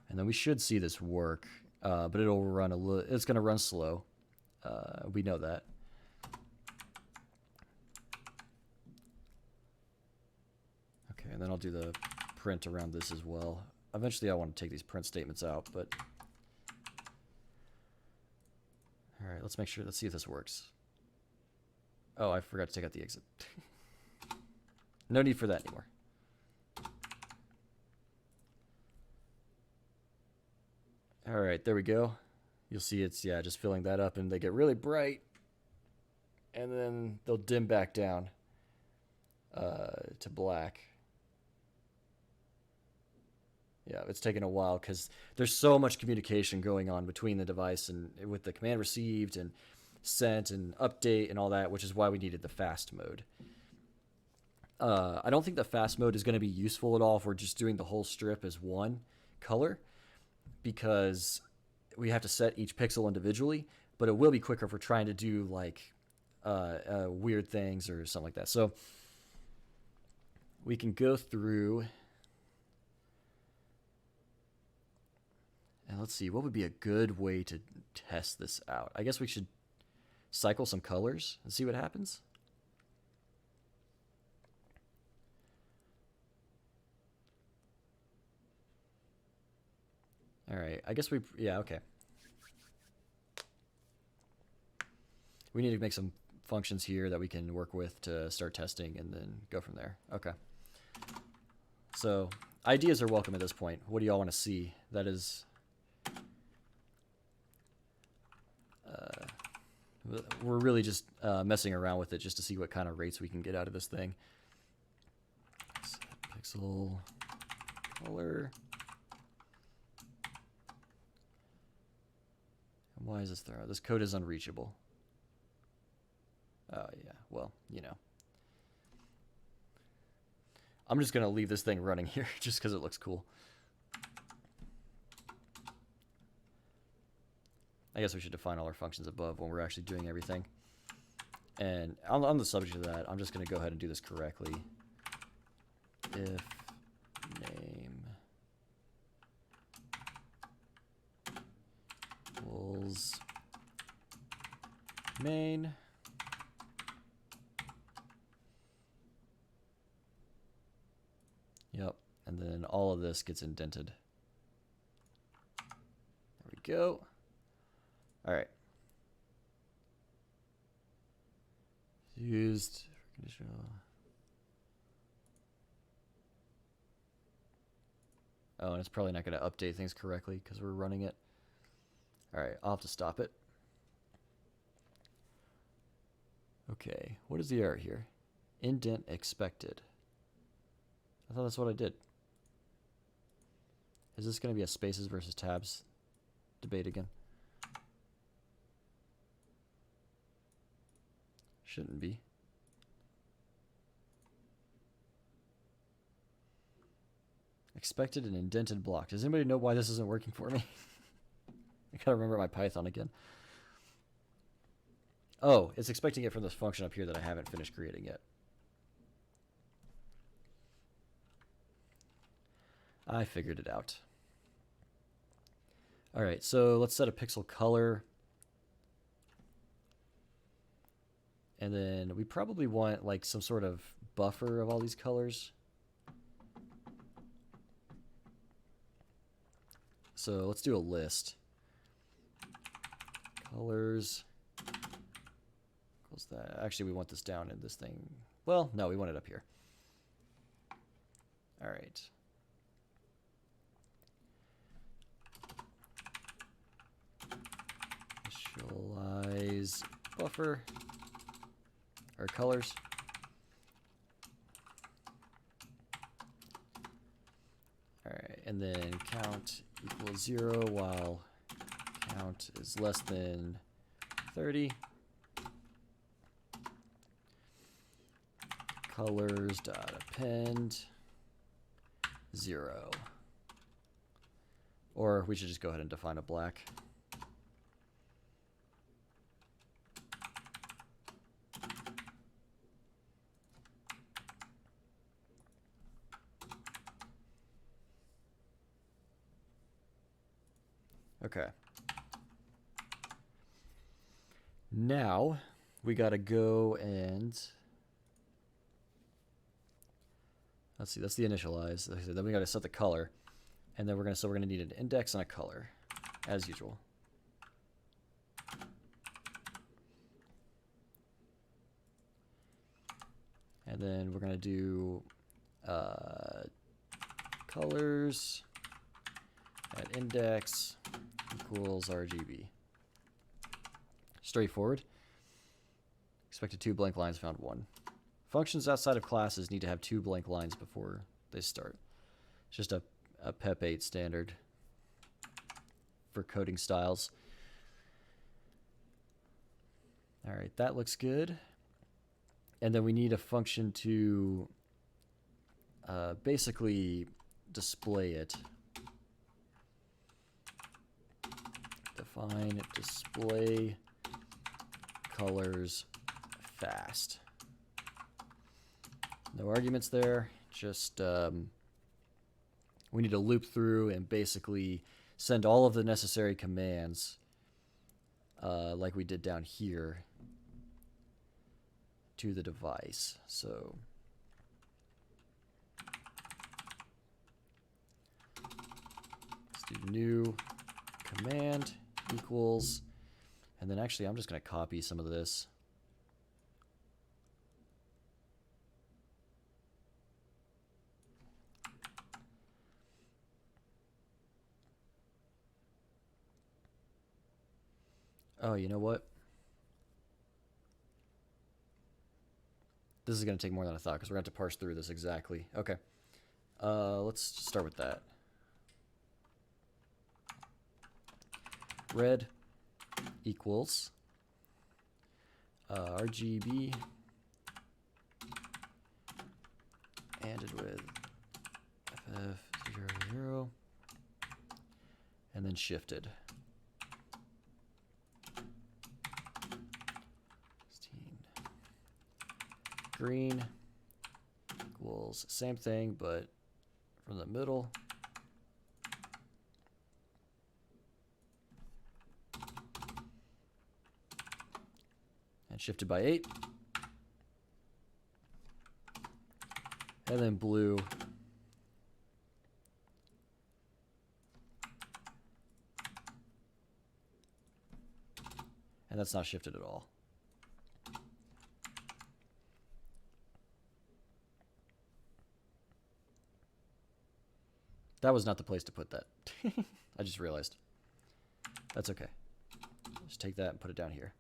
Speaker 1: and then we should see this work, but it'll run a little, it's going to run slow. We know that. Okay, and then I'll do the print around this as well. Eventually I want to take these print statements out, but all right, let's make sure, let's see if this works. Oh, I forgot to take out the exit. No need for that anymore. All right, there we go. You'll see it's, yeah, just filling that up, and they get really bright, and then they'll dim back down to black. Yeah, it's taking a while because there's so much communication going on between the device and with the command received and sent and update and all that, which is why we needed the fast mode. I don't think the fast mode is going to be useful at all if we're just doing the whole strip as one color, because we have to set each pixel individually, but it will be quicker if we're trying to do like weird things or something like that. So we can go through and let's see, what would be a good way to test this out? I guess we should cycle some colors and see what happens. All right, I guess yeah, okay. We need to make some functions here that we can work with to start testing and then go from there. Okay. So ideas are welcome at this point. What do y'all want to see? That is, we're really just messing around with it just to see what kind of rates we can get out of this thing. Pixel color. And why is this there? This code is unreachable. Oh, yeah. Well, you know. I'm just going to leave this thing running here just because it looks cool. I guess we should define all our functions above when we're actually doing everything. And on the subject of that, I'm just going to go ahead and do this correctly. If name equals main. Yep, and then all of this gets indented. There we go. All right. Used for conditional. Oh, and it's probably not going to update things correctly because we're running it. All right, I'll have to stop it. Okay, what is the error here? Indent expected. I thought that's what I did. Is this going to be a spaces versus tabs debate again? Shouldn't be. Expected and indented block. Does anybody know why this isn't working for me? I gotta remember my Python again. Oh, it's expecting it from this function up here that I haven't finished creating yet. I figured it out. All right, so let's set a pixel color. And then we probably want like some sort of buffer of all these colors. So let's do a list. Colors equals that. Actually, we want this down in this thing. Well, no, we want it up here. All right. Initialize buffer or colors. All right, and then count equals 0 while count is less than 30. Colors dot append 0. Or we should just go ahead and define a black. Okay. Now we got to go and let's see. That's the initialize. Then we got to set the color, and then we're gonna need an index and a color, as usual. And then we're gonna do colors at index equals RGB. Straightforward. Expected 2 blank lines, found 1. Functions outside of classes need to have 2 blank lines before they start. It's just a PEP 8 standard for coding styles. All right, that looks good. And then we need a function to basically display it. Define display colors fast. No arguments there, just we need to loop through and basically send all of the necessary commands like we did down here to the device. So let's do new command equals, and then actually I'm just going to copy some of this. Oh, you know what? This is going to take more than I thought because we're going to have to parse through this exactly. Okay. Let's start with that. Red equals RGB ANDed with FF00 and then shifted. 16. Green equals same thing but from the middle. And shifted by 8. And then blue and that's not shifted at all. That was not the place to put that. I just realized. That's okay. Just take that and put it down here.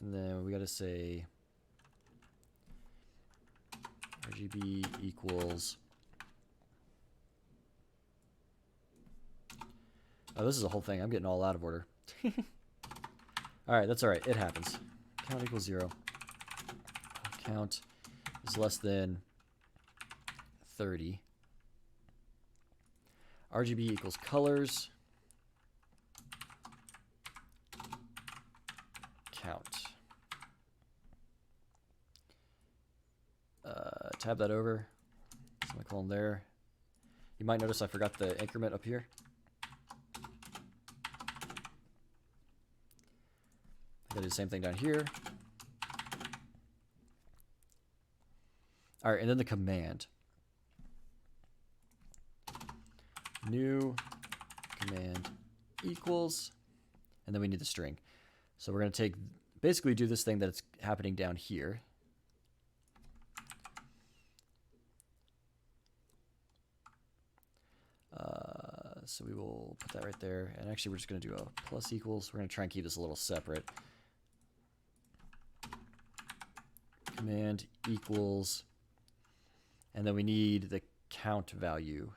Speaker 1: And then we got to say RGB equals. Oh, this is a whole thing. I'm getting all out of order. All right, that's all right. It happens. Count equals 0. Count is less than 30. RGB equals colors. Count. Tab that over. Semicolon there. You might notice I forgot the increment up here. I gotta do the same thing down here. All right, and then the command. New command equals, and then we need the string. So we're going to take, basically do this thing that's happening down here. So we will put that right there. And actually, we're just going to do a plus equals. We're going to try and keep this a little separate. Command equals, and then we need the count value.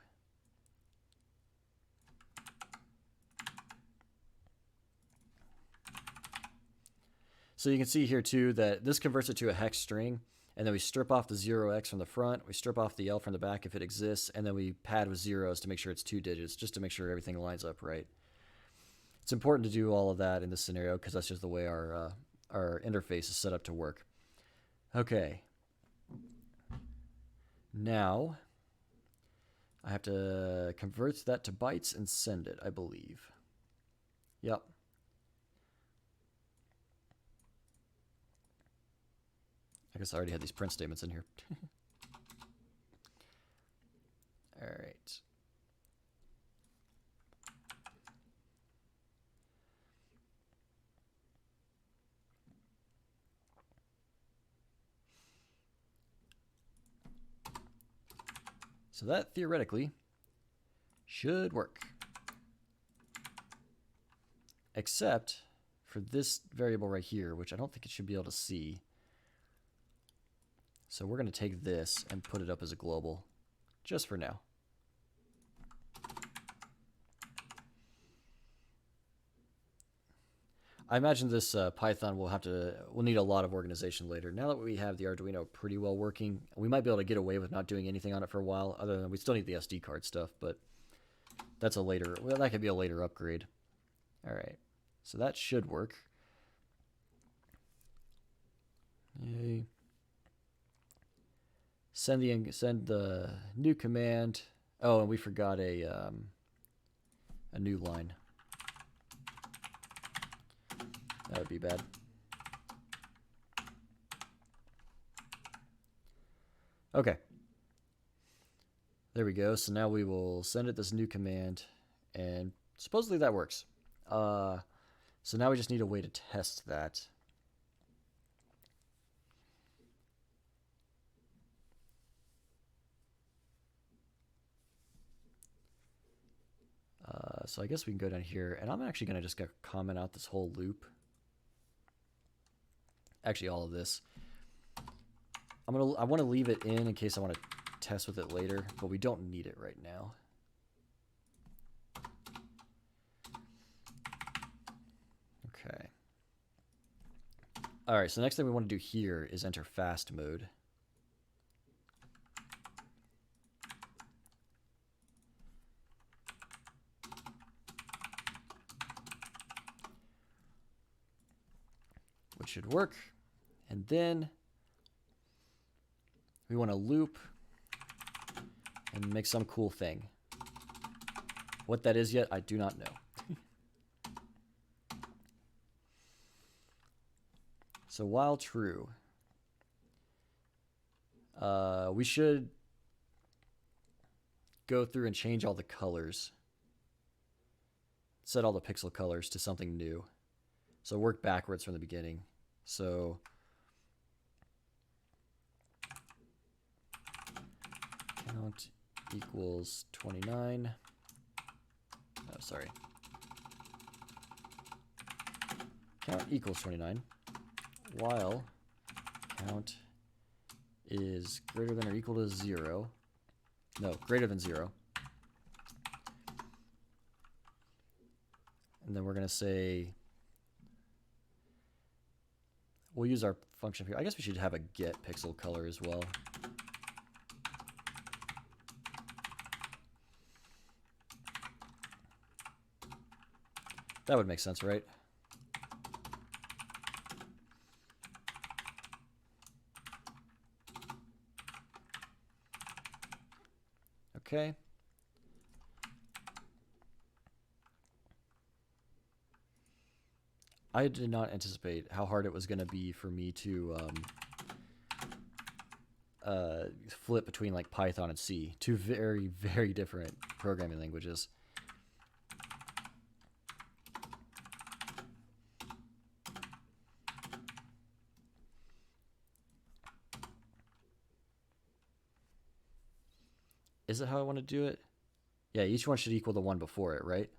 Speaker 1: So you can see here too that this converts it to a hex string, and then we strip off the 0x from the front, we strip off the L from the back if it exists, and then we pad with zeros to make sure it's 2 digits, just to make sure everything lines up right. It's important to do all of that in this scenario because that's just the way our interface is set up to work. Okay. Now I have to convert that to bytes and send it, I believe. Yep. I guess I already had these print statements in here. All right. So that theoretically should work. Except for this variable right here, which I don't think it should be able to see. So we're going to take this and put it up as a global, just for now. I imagine this Python will need a lot of organization later. Now that we have the Arduino pretty well working, we might be able to get away with not doing anything on it for a while, other than we still need the SD card stuff, but that's a later, well, that could be a later upgrade. All right, so that should work. Yay. Send the new command. Oh, and we forgot a new line. That would be bad. Okay. There we go. So now we will send it this new command, and supposedly that works. So now we just need a way to test that. So I guess we can go down here, and I'm actually going to just comment out this whole loop. Actually, all of this. I want to leave it in case I want to test with it later, but we don't need it right now. Okay. All right, so the next thing we want to do here is enter fast mode. Which should work. And then we want to loop and make some cool thing. What that is yet, I do not know. So while true, we should go through and change all the colors. Set all the pixel colors to something new. So work backwards from the beginning. So count equals 29. Oh, sorry. Count equals 29 while count is greater than or equal to 0. No, greater than 0. And then we're going to say, we'll use our function here. I guess we should have a get pixel color as well. That would make sense, right? Okay. I did not anticipate how hard it was going to be for me to flip between like Python and C, two very, very different programming languages. Is it how I want to do it? Yeah, each one should equal the one before it, right?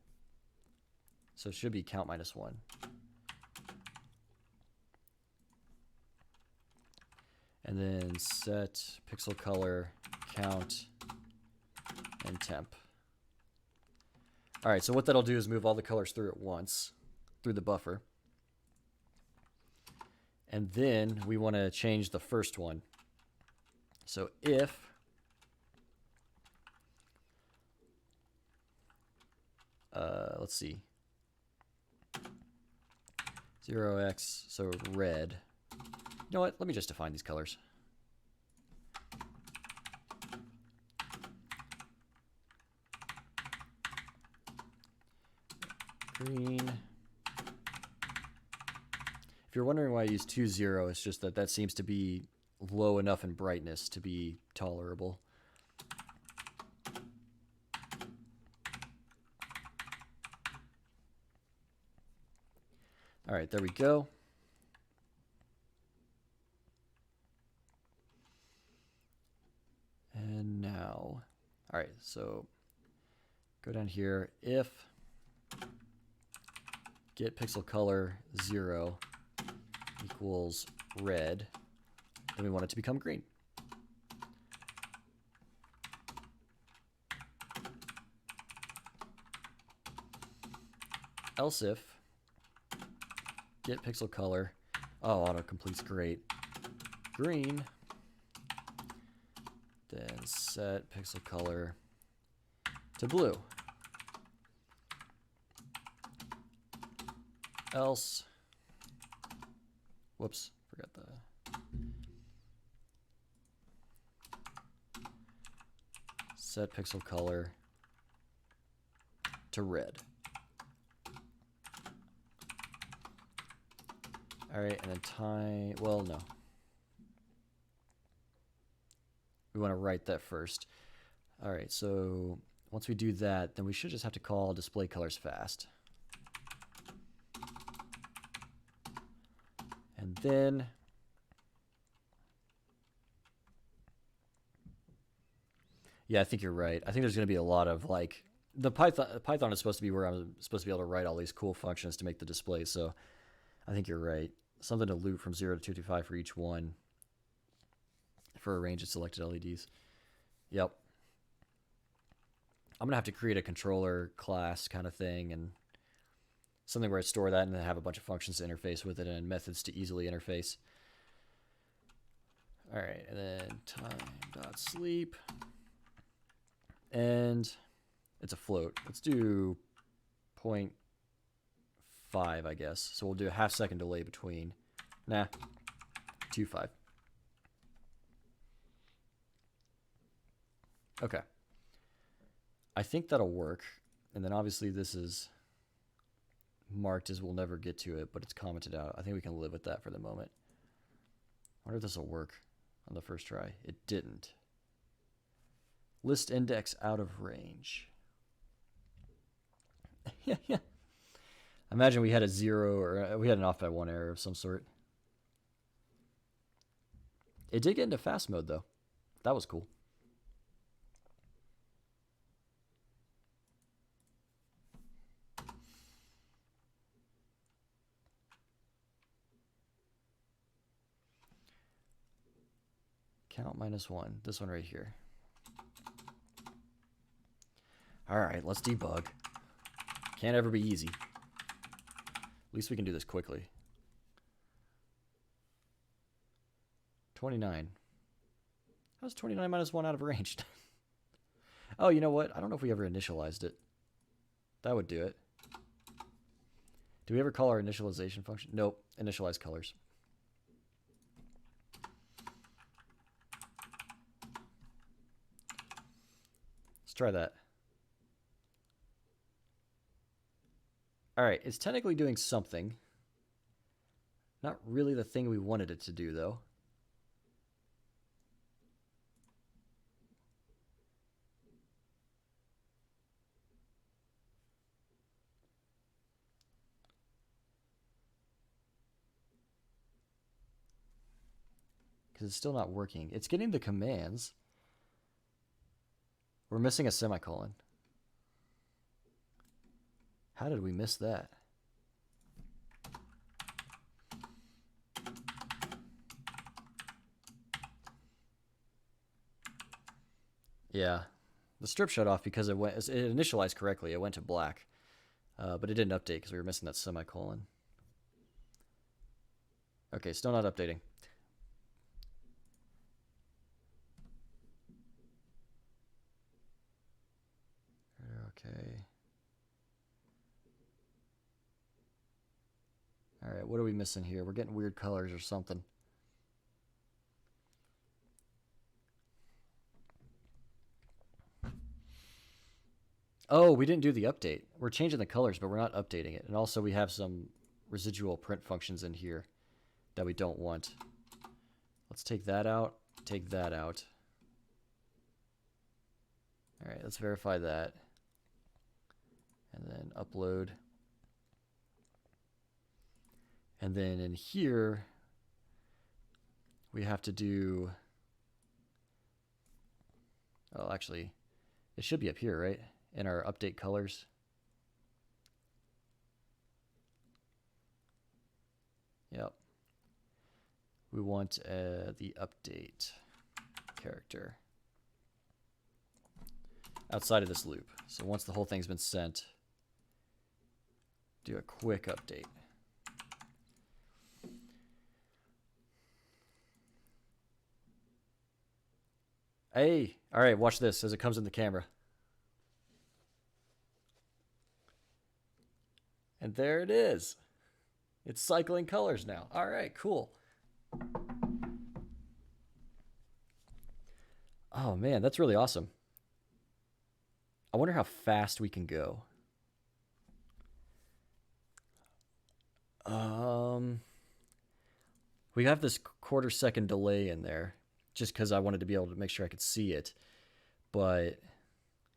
Speaker 1: So it should be count minus 1. And then set pixel color, count, and temp. All right, so what that'll do is move all the colors through at once, through the buffer. And then we want to change the first one. So if let's see, 0x, so red. You know what? Let me just define these colors. Green. If you're wondering why I use 2,0, it's just that that seems to be low enough in brightness to be tolerable. All right, there we go. And now, all right, so go down here. If get pixel color 0 equals red, then we want it to become green. Else if get pixel color, oh, autocomplete's great, green, then set pixel color to blue. Else, whoops, forgot the set pixel color to red. All right, and then time, well, no. We want to write that first. All right, so once we do that, then we should just have to call display colors fast. And then yeah, I think you're right. I think there's going to be a lot of like the Python is supposed to be where I'm supposed to be able to write all these cool functions to make the display. So I think you're right. Something to loop from 0 to 255 for each one for a range of selected LEDs. Yep. I'm going to have to create a controller class kind of thing and something where I store that and then have a bunch of functions to interface with it and methods to easily interface. All right, and then time.sleep. And it's a float. Let's do 0.5, I guess. So we'll do a half-second delay between. 2.5. Okay. I think that'll work. And then obviously this is marked as we'll never get to it, but it's commented out. I think we can live with that for the moment. I wonder if this will work on the first try. It didn't. List index out of range. yeah. Imagine we had a 0 or we had an off by 1 error of some sort. It did get into fast mode though. That was cool. Count -1. This one right here. All right, let's debug. Can't ever be easy. At least we can do this quickly. 29. How's 29 -1 out of range? Oh, you know what? I don't know if we ever initialized it. That would do it. Do we ever call our initialization function? Nope. Initialize colors. Let's try that. All right, it's technically doing something. Not really the thing we wanted it to do, though. Because it's still not working. It's getting the commands. We're missing a semicolon. How did we miss that? Yeah, the strip shut off because it initialized correctly. It went to black, but it didn't update because we were missing that semicolon. Okay, still not updating. Okay. All right, what are we missing here? We're getting weird colors or something. Oh, we didn't do the update. We're changing the colors, but we're not updating it. And also we have some residual print functions in here that we don't want. Let's take that out, take that out. All right, let's verify that. And then upload. And then in here, we have to do, oh, actually, it should be up here, right? In our update colors. Yep. We want the update character outside of this loop. So once the whole thing's been sent, do a quick update. Hey, all right, watch this as it comes in the camera. And there it is. It's cycling colors now. All right, cool. Oh man, that's really awesome. I wonder how fast we can go. We have this quarter-second delay in there just because I wanted to be able to make sure I could see it. But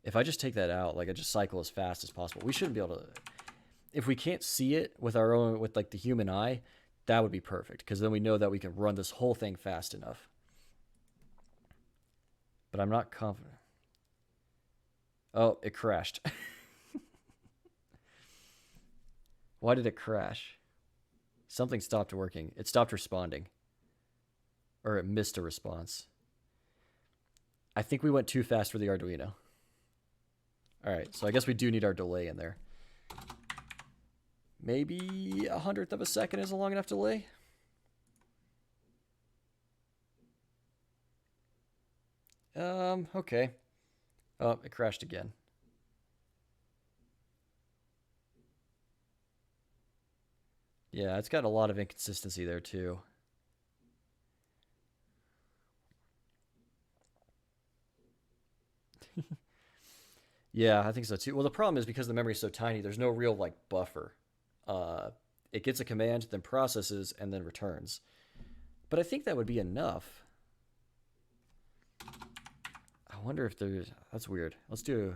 Speaker 1: if I just take that out, like I just cycle as fast as possible, we shouldn't be able to. If we can't see it with our own, with like the human eye, that would be perfect because then we know that we can run this whole thing fast enough. But I'm not confident. Oh, it crashed. Why did it crash? Something stopped working. It stopped responding. Or it missed a response. I think we went too fast for the Arduino. Alright, so I guess we do need our delay in there. Maybe 100th of a second is a long enough delay? Okay. Oh, it crashed again. Yeah, it's got a lot of inconsistency there too. Yeah, I think so too. Well, the problem is because the memory is so tiny, there's no real like buffer. Uh, it gets a command, then processes, and then returns. But I think that would be enough. I wonder if there's... That's weird. Let's do...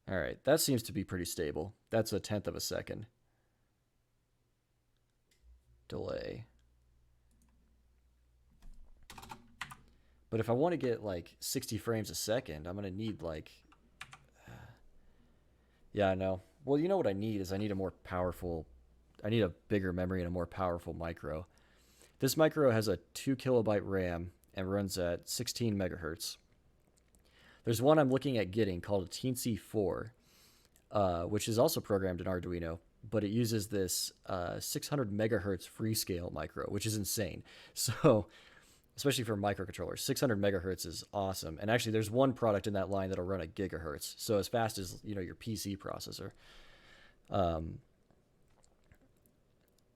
Speaker 1: Alright, that seems to be pretty stable. That's 1/10 of a second. Delay. But if I want to get like 60 frames a second, I'm going to need like... Yeah, I know. Well, you know what I need is I need a more powerful... I need a bigger memory and a more powerful micro. This micro has a 2 kilobyte RAM and runs at 16 megahertz. There's one I'm looking at getting called a Teensy 4, which is also programmed in Arduino, but it uses this 600 megahertz freescale micro, which is insane. So, especially for microcontrollers, 600 megahertz is awesome. And actually, there's one product in that line that'll run at gigahertz, so as fast as your PC processor.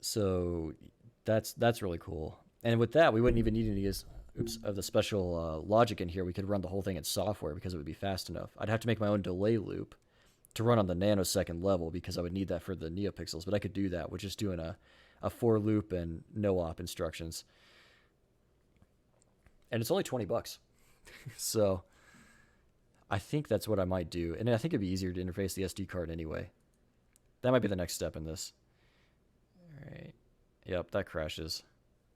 Speaker 1: So that's really cool. And with that, we wouldn't even need any of the special logic in here. We could run the whole thing in software because it would be fast enough. I'd have to make my own delay loop to run on the nanosecond level because I would need that for the NeoPixels, but I could do that with just doing a for loop and no op instructions. And it's only $20. So I think that's what I might do. And I think it'd be easier to interface the SD card anyway. That might be the next step in this. All right. Yep, that crashes.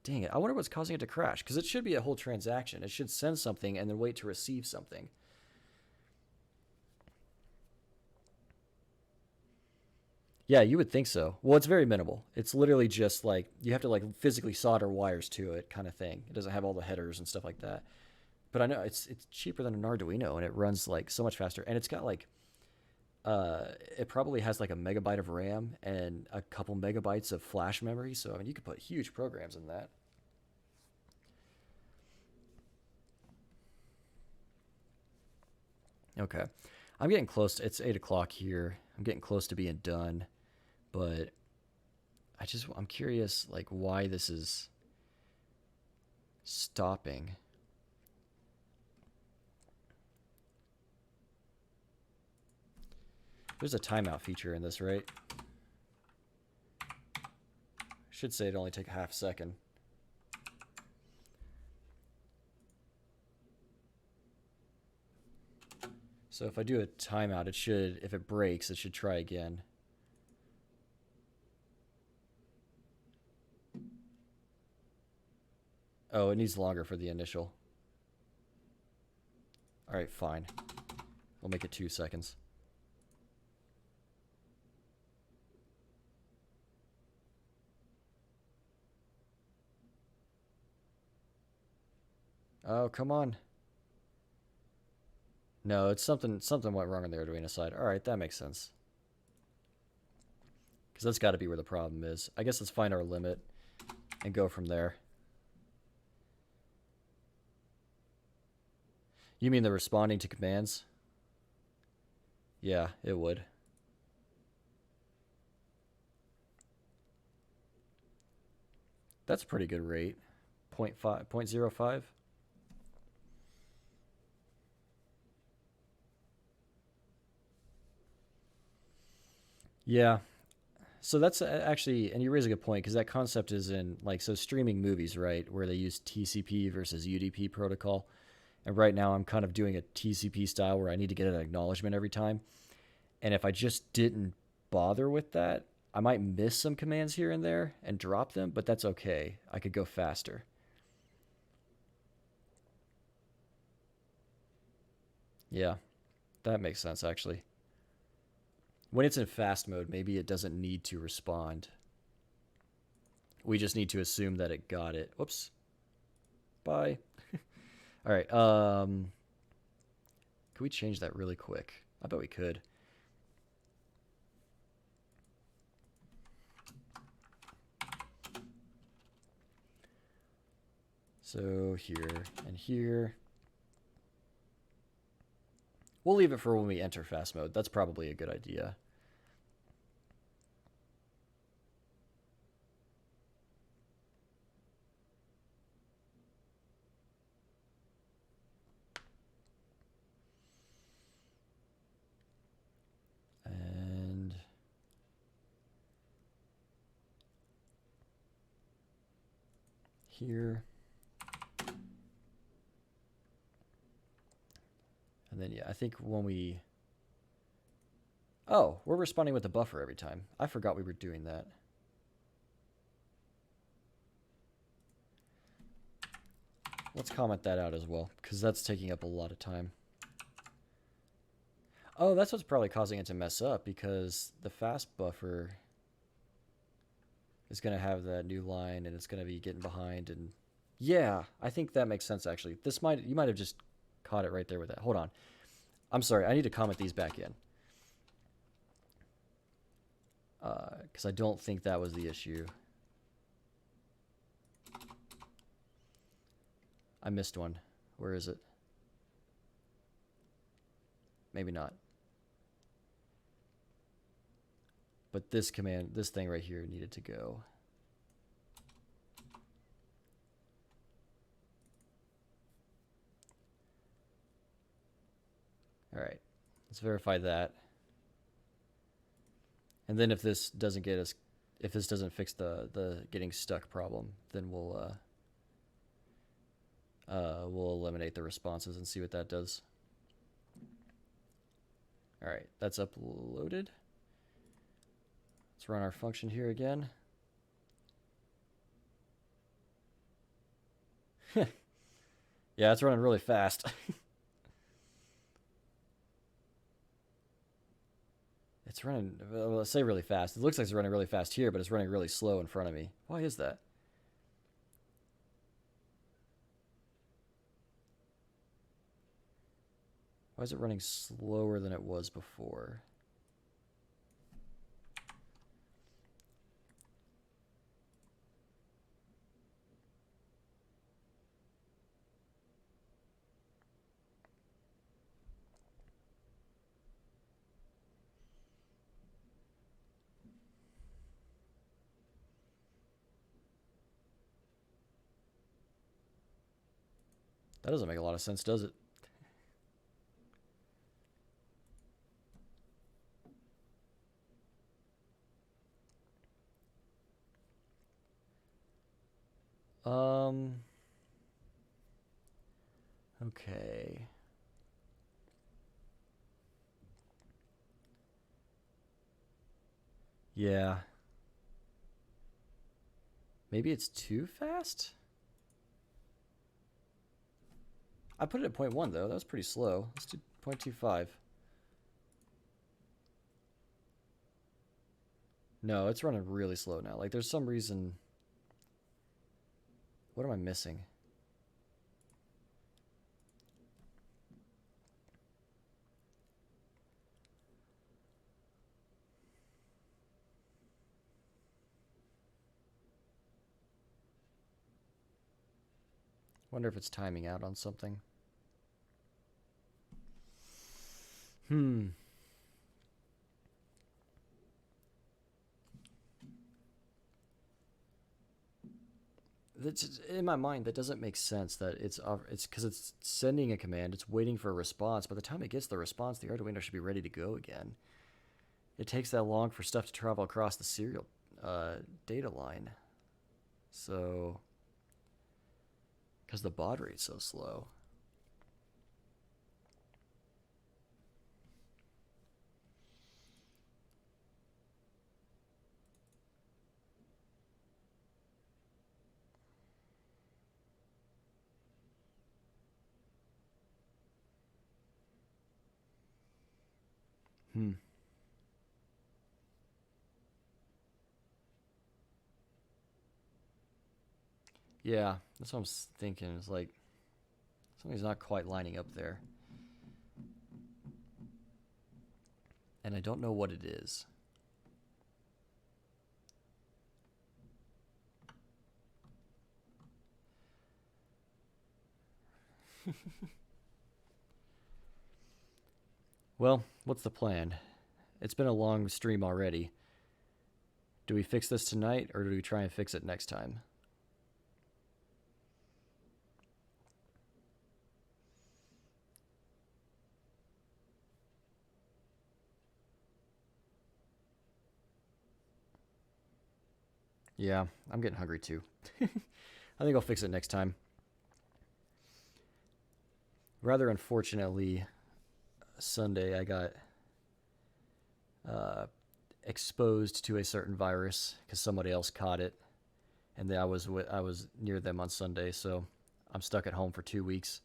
Speaker 1: Dang it. I wonder what's causing it to crash, because it should be a whole transaction. It should send something and then wait to receive something. Yeah, you would think so. Well, it's very minimal. It's literally just like you have to like physically solder wires to it kind of thing. It doesn't have all the headers and stuff like that. But I know it's cheaper than an Arduino and it runs like so much faster. And it's got like it probably has like a megabyte of RAM and a couple megabytes of flash memory. So I mean, you could put huge programs in that. Okay, I'm getting close. It's 8 o'clock here. I'm getting close to being done, but I'm curious like why this is stopping. There's a timeout feature in this, right? Should say it only take a half second. So if I do a timeout, it should, if it breaks, it should try again. Oh, it needs longer for the initial. All right, fine. We'll make it 2 seconds. Oh, come on. No, it's something went wrong on the Arduino side. All right, that makes sense. Because that's got to be where the problem is. I guess let's find our limit and go from there. You mean the responding to commands? Yeah, it would. That's a pretty good rate. 0.05. Yeah. So that's actually, and you raise a good point because that concept is in like so streaming movies, right, where they use TCP versus UDP protocol. And right now I'm kind of doing a TCP style where I need to get an acknowledgement every time. And if I just didn't bother with that, I might miss some commands here and there and drop them, but that's okay. I could go faster. Yeah, that makes sense actually. When it's in fast mode, maybe it doesn't need to respond. We just need to assume that it got it. Whoops. Bye. All right. Can we change that really quick? I bet we could. So here and here. We'll leave it for when we enter fast mode. That's probably a good idea. And here. And then, yeah, I think when we... Oh, we're responding with the buffer every time. I forgot we were doing that. Let's comment that out as well, because that's taking up a lot of time. Oh, that's what's probably causing it to mess up, because the fast buffer is going to have that new line, and it's going to be getting behind. And yeah, I think that makes sense, actually. You might have just caught it right there with that. Hold on. I'm sorry. I need to comment these back in. Because I don't think that was the issue. I missed one. Where is it? Maybe not. But this command, this thing right here needed to go. All right, let's verify that. And then if this doesn't get us, if this doesn't fix the getting stuck problem, then we'll eliminate the responses and see what that does. All right, that's uploaded. Let's run our function here again. Yeah, it's running really fast. It's running, well, let's say really fast. It looks like it's running really fast here, but it's running really slow in front of me. Why is that? Why is it running slower than it was before? That doesn't make a lot of sense, does it? Okay. Yeah. Maybe it's too fast? I put it at 0.1 though. That was pretty slow. Let's do 0.25. No, it's running really slow now. Like there's some reason. What am I missing? Wonder if it's timing out on something. That's, in my mind, that doesn't make sense. That it's because it's sending a command, it's waiting for a response. By the time it gets the response, the Arduino should be ready to go again. it takes that long for stuff to travel across the serial data line. So, because the baud rate's so slow. Hmm. Yeah, that's what I'm thinking. It's like something's not quite lining up there. And I don't know what it is. Well, what's the plan? It's been a long stream already. Do we fix this tonight or do we try and fix it next time? Yeah, I'm getting hungry too. I think I'll fix it next time. Rather unfortunately, Sunday I got exposed to a certain virus because somebody else caught it, and I was near them on Sunday, so I'm stuck at home for 2 weeks.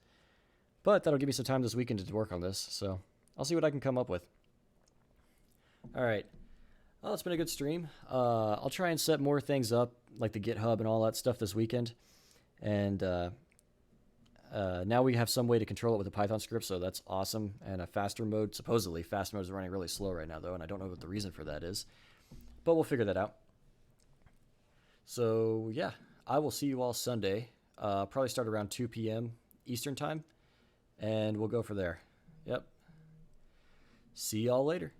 Speaker 1: But that'll give me some time this weekend to work on this, so I'll see what I can come up with. All right. Well, it's been a good stream. I'll try and set more things up, like the GitHub and all that stuff this weekend. And now we have some way to control it with a Python script, so that's awesome. And a faster mode. Supposedly, fast mode is running really slow right now, though, and I don't know what the reason for that is. But we'll figure that out. So, yeah, I will see you all Sunday. Probably start around 2 p.m. Eastern Time, and we'll go for there. Yep. See y'all later.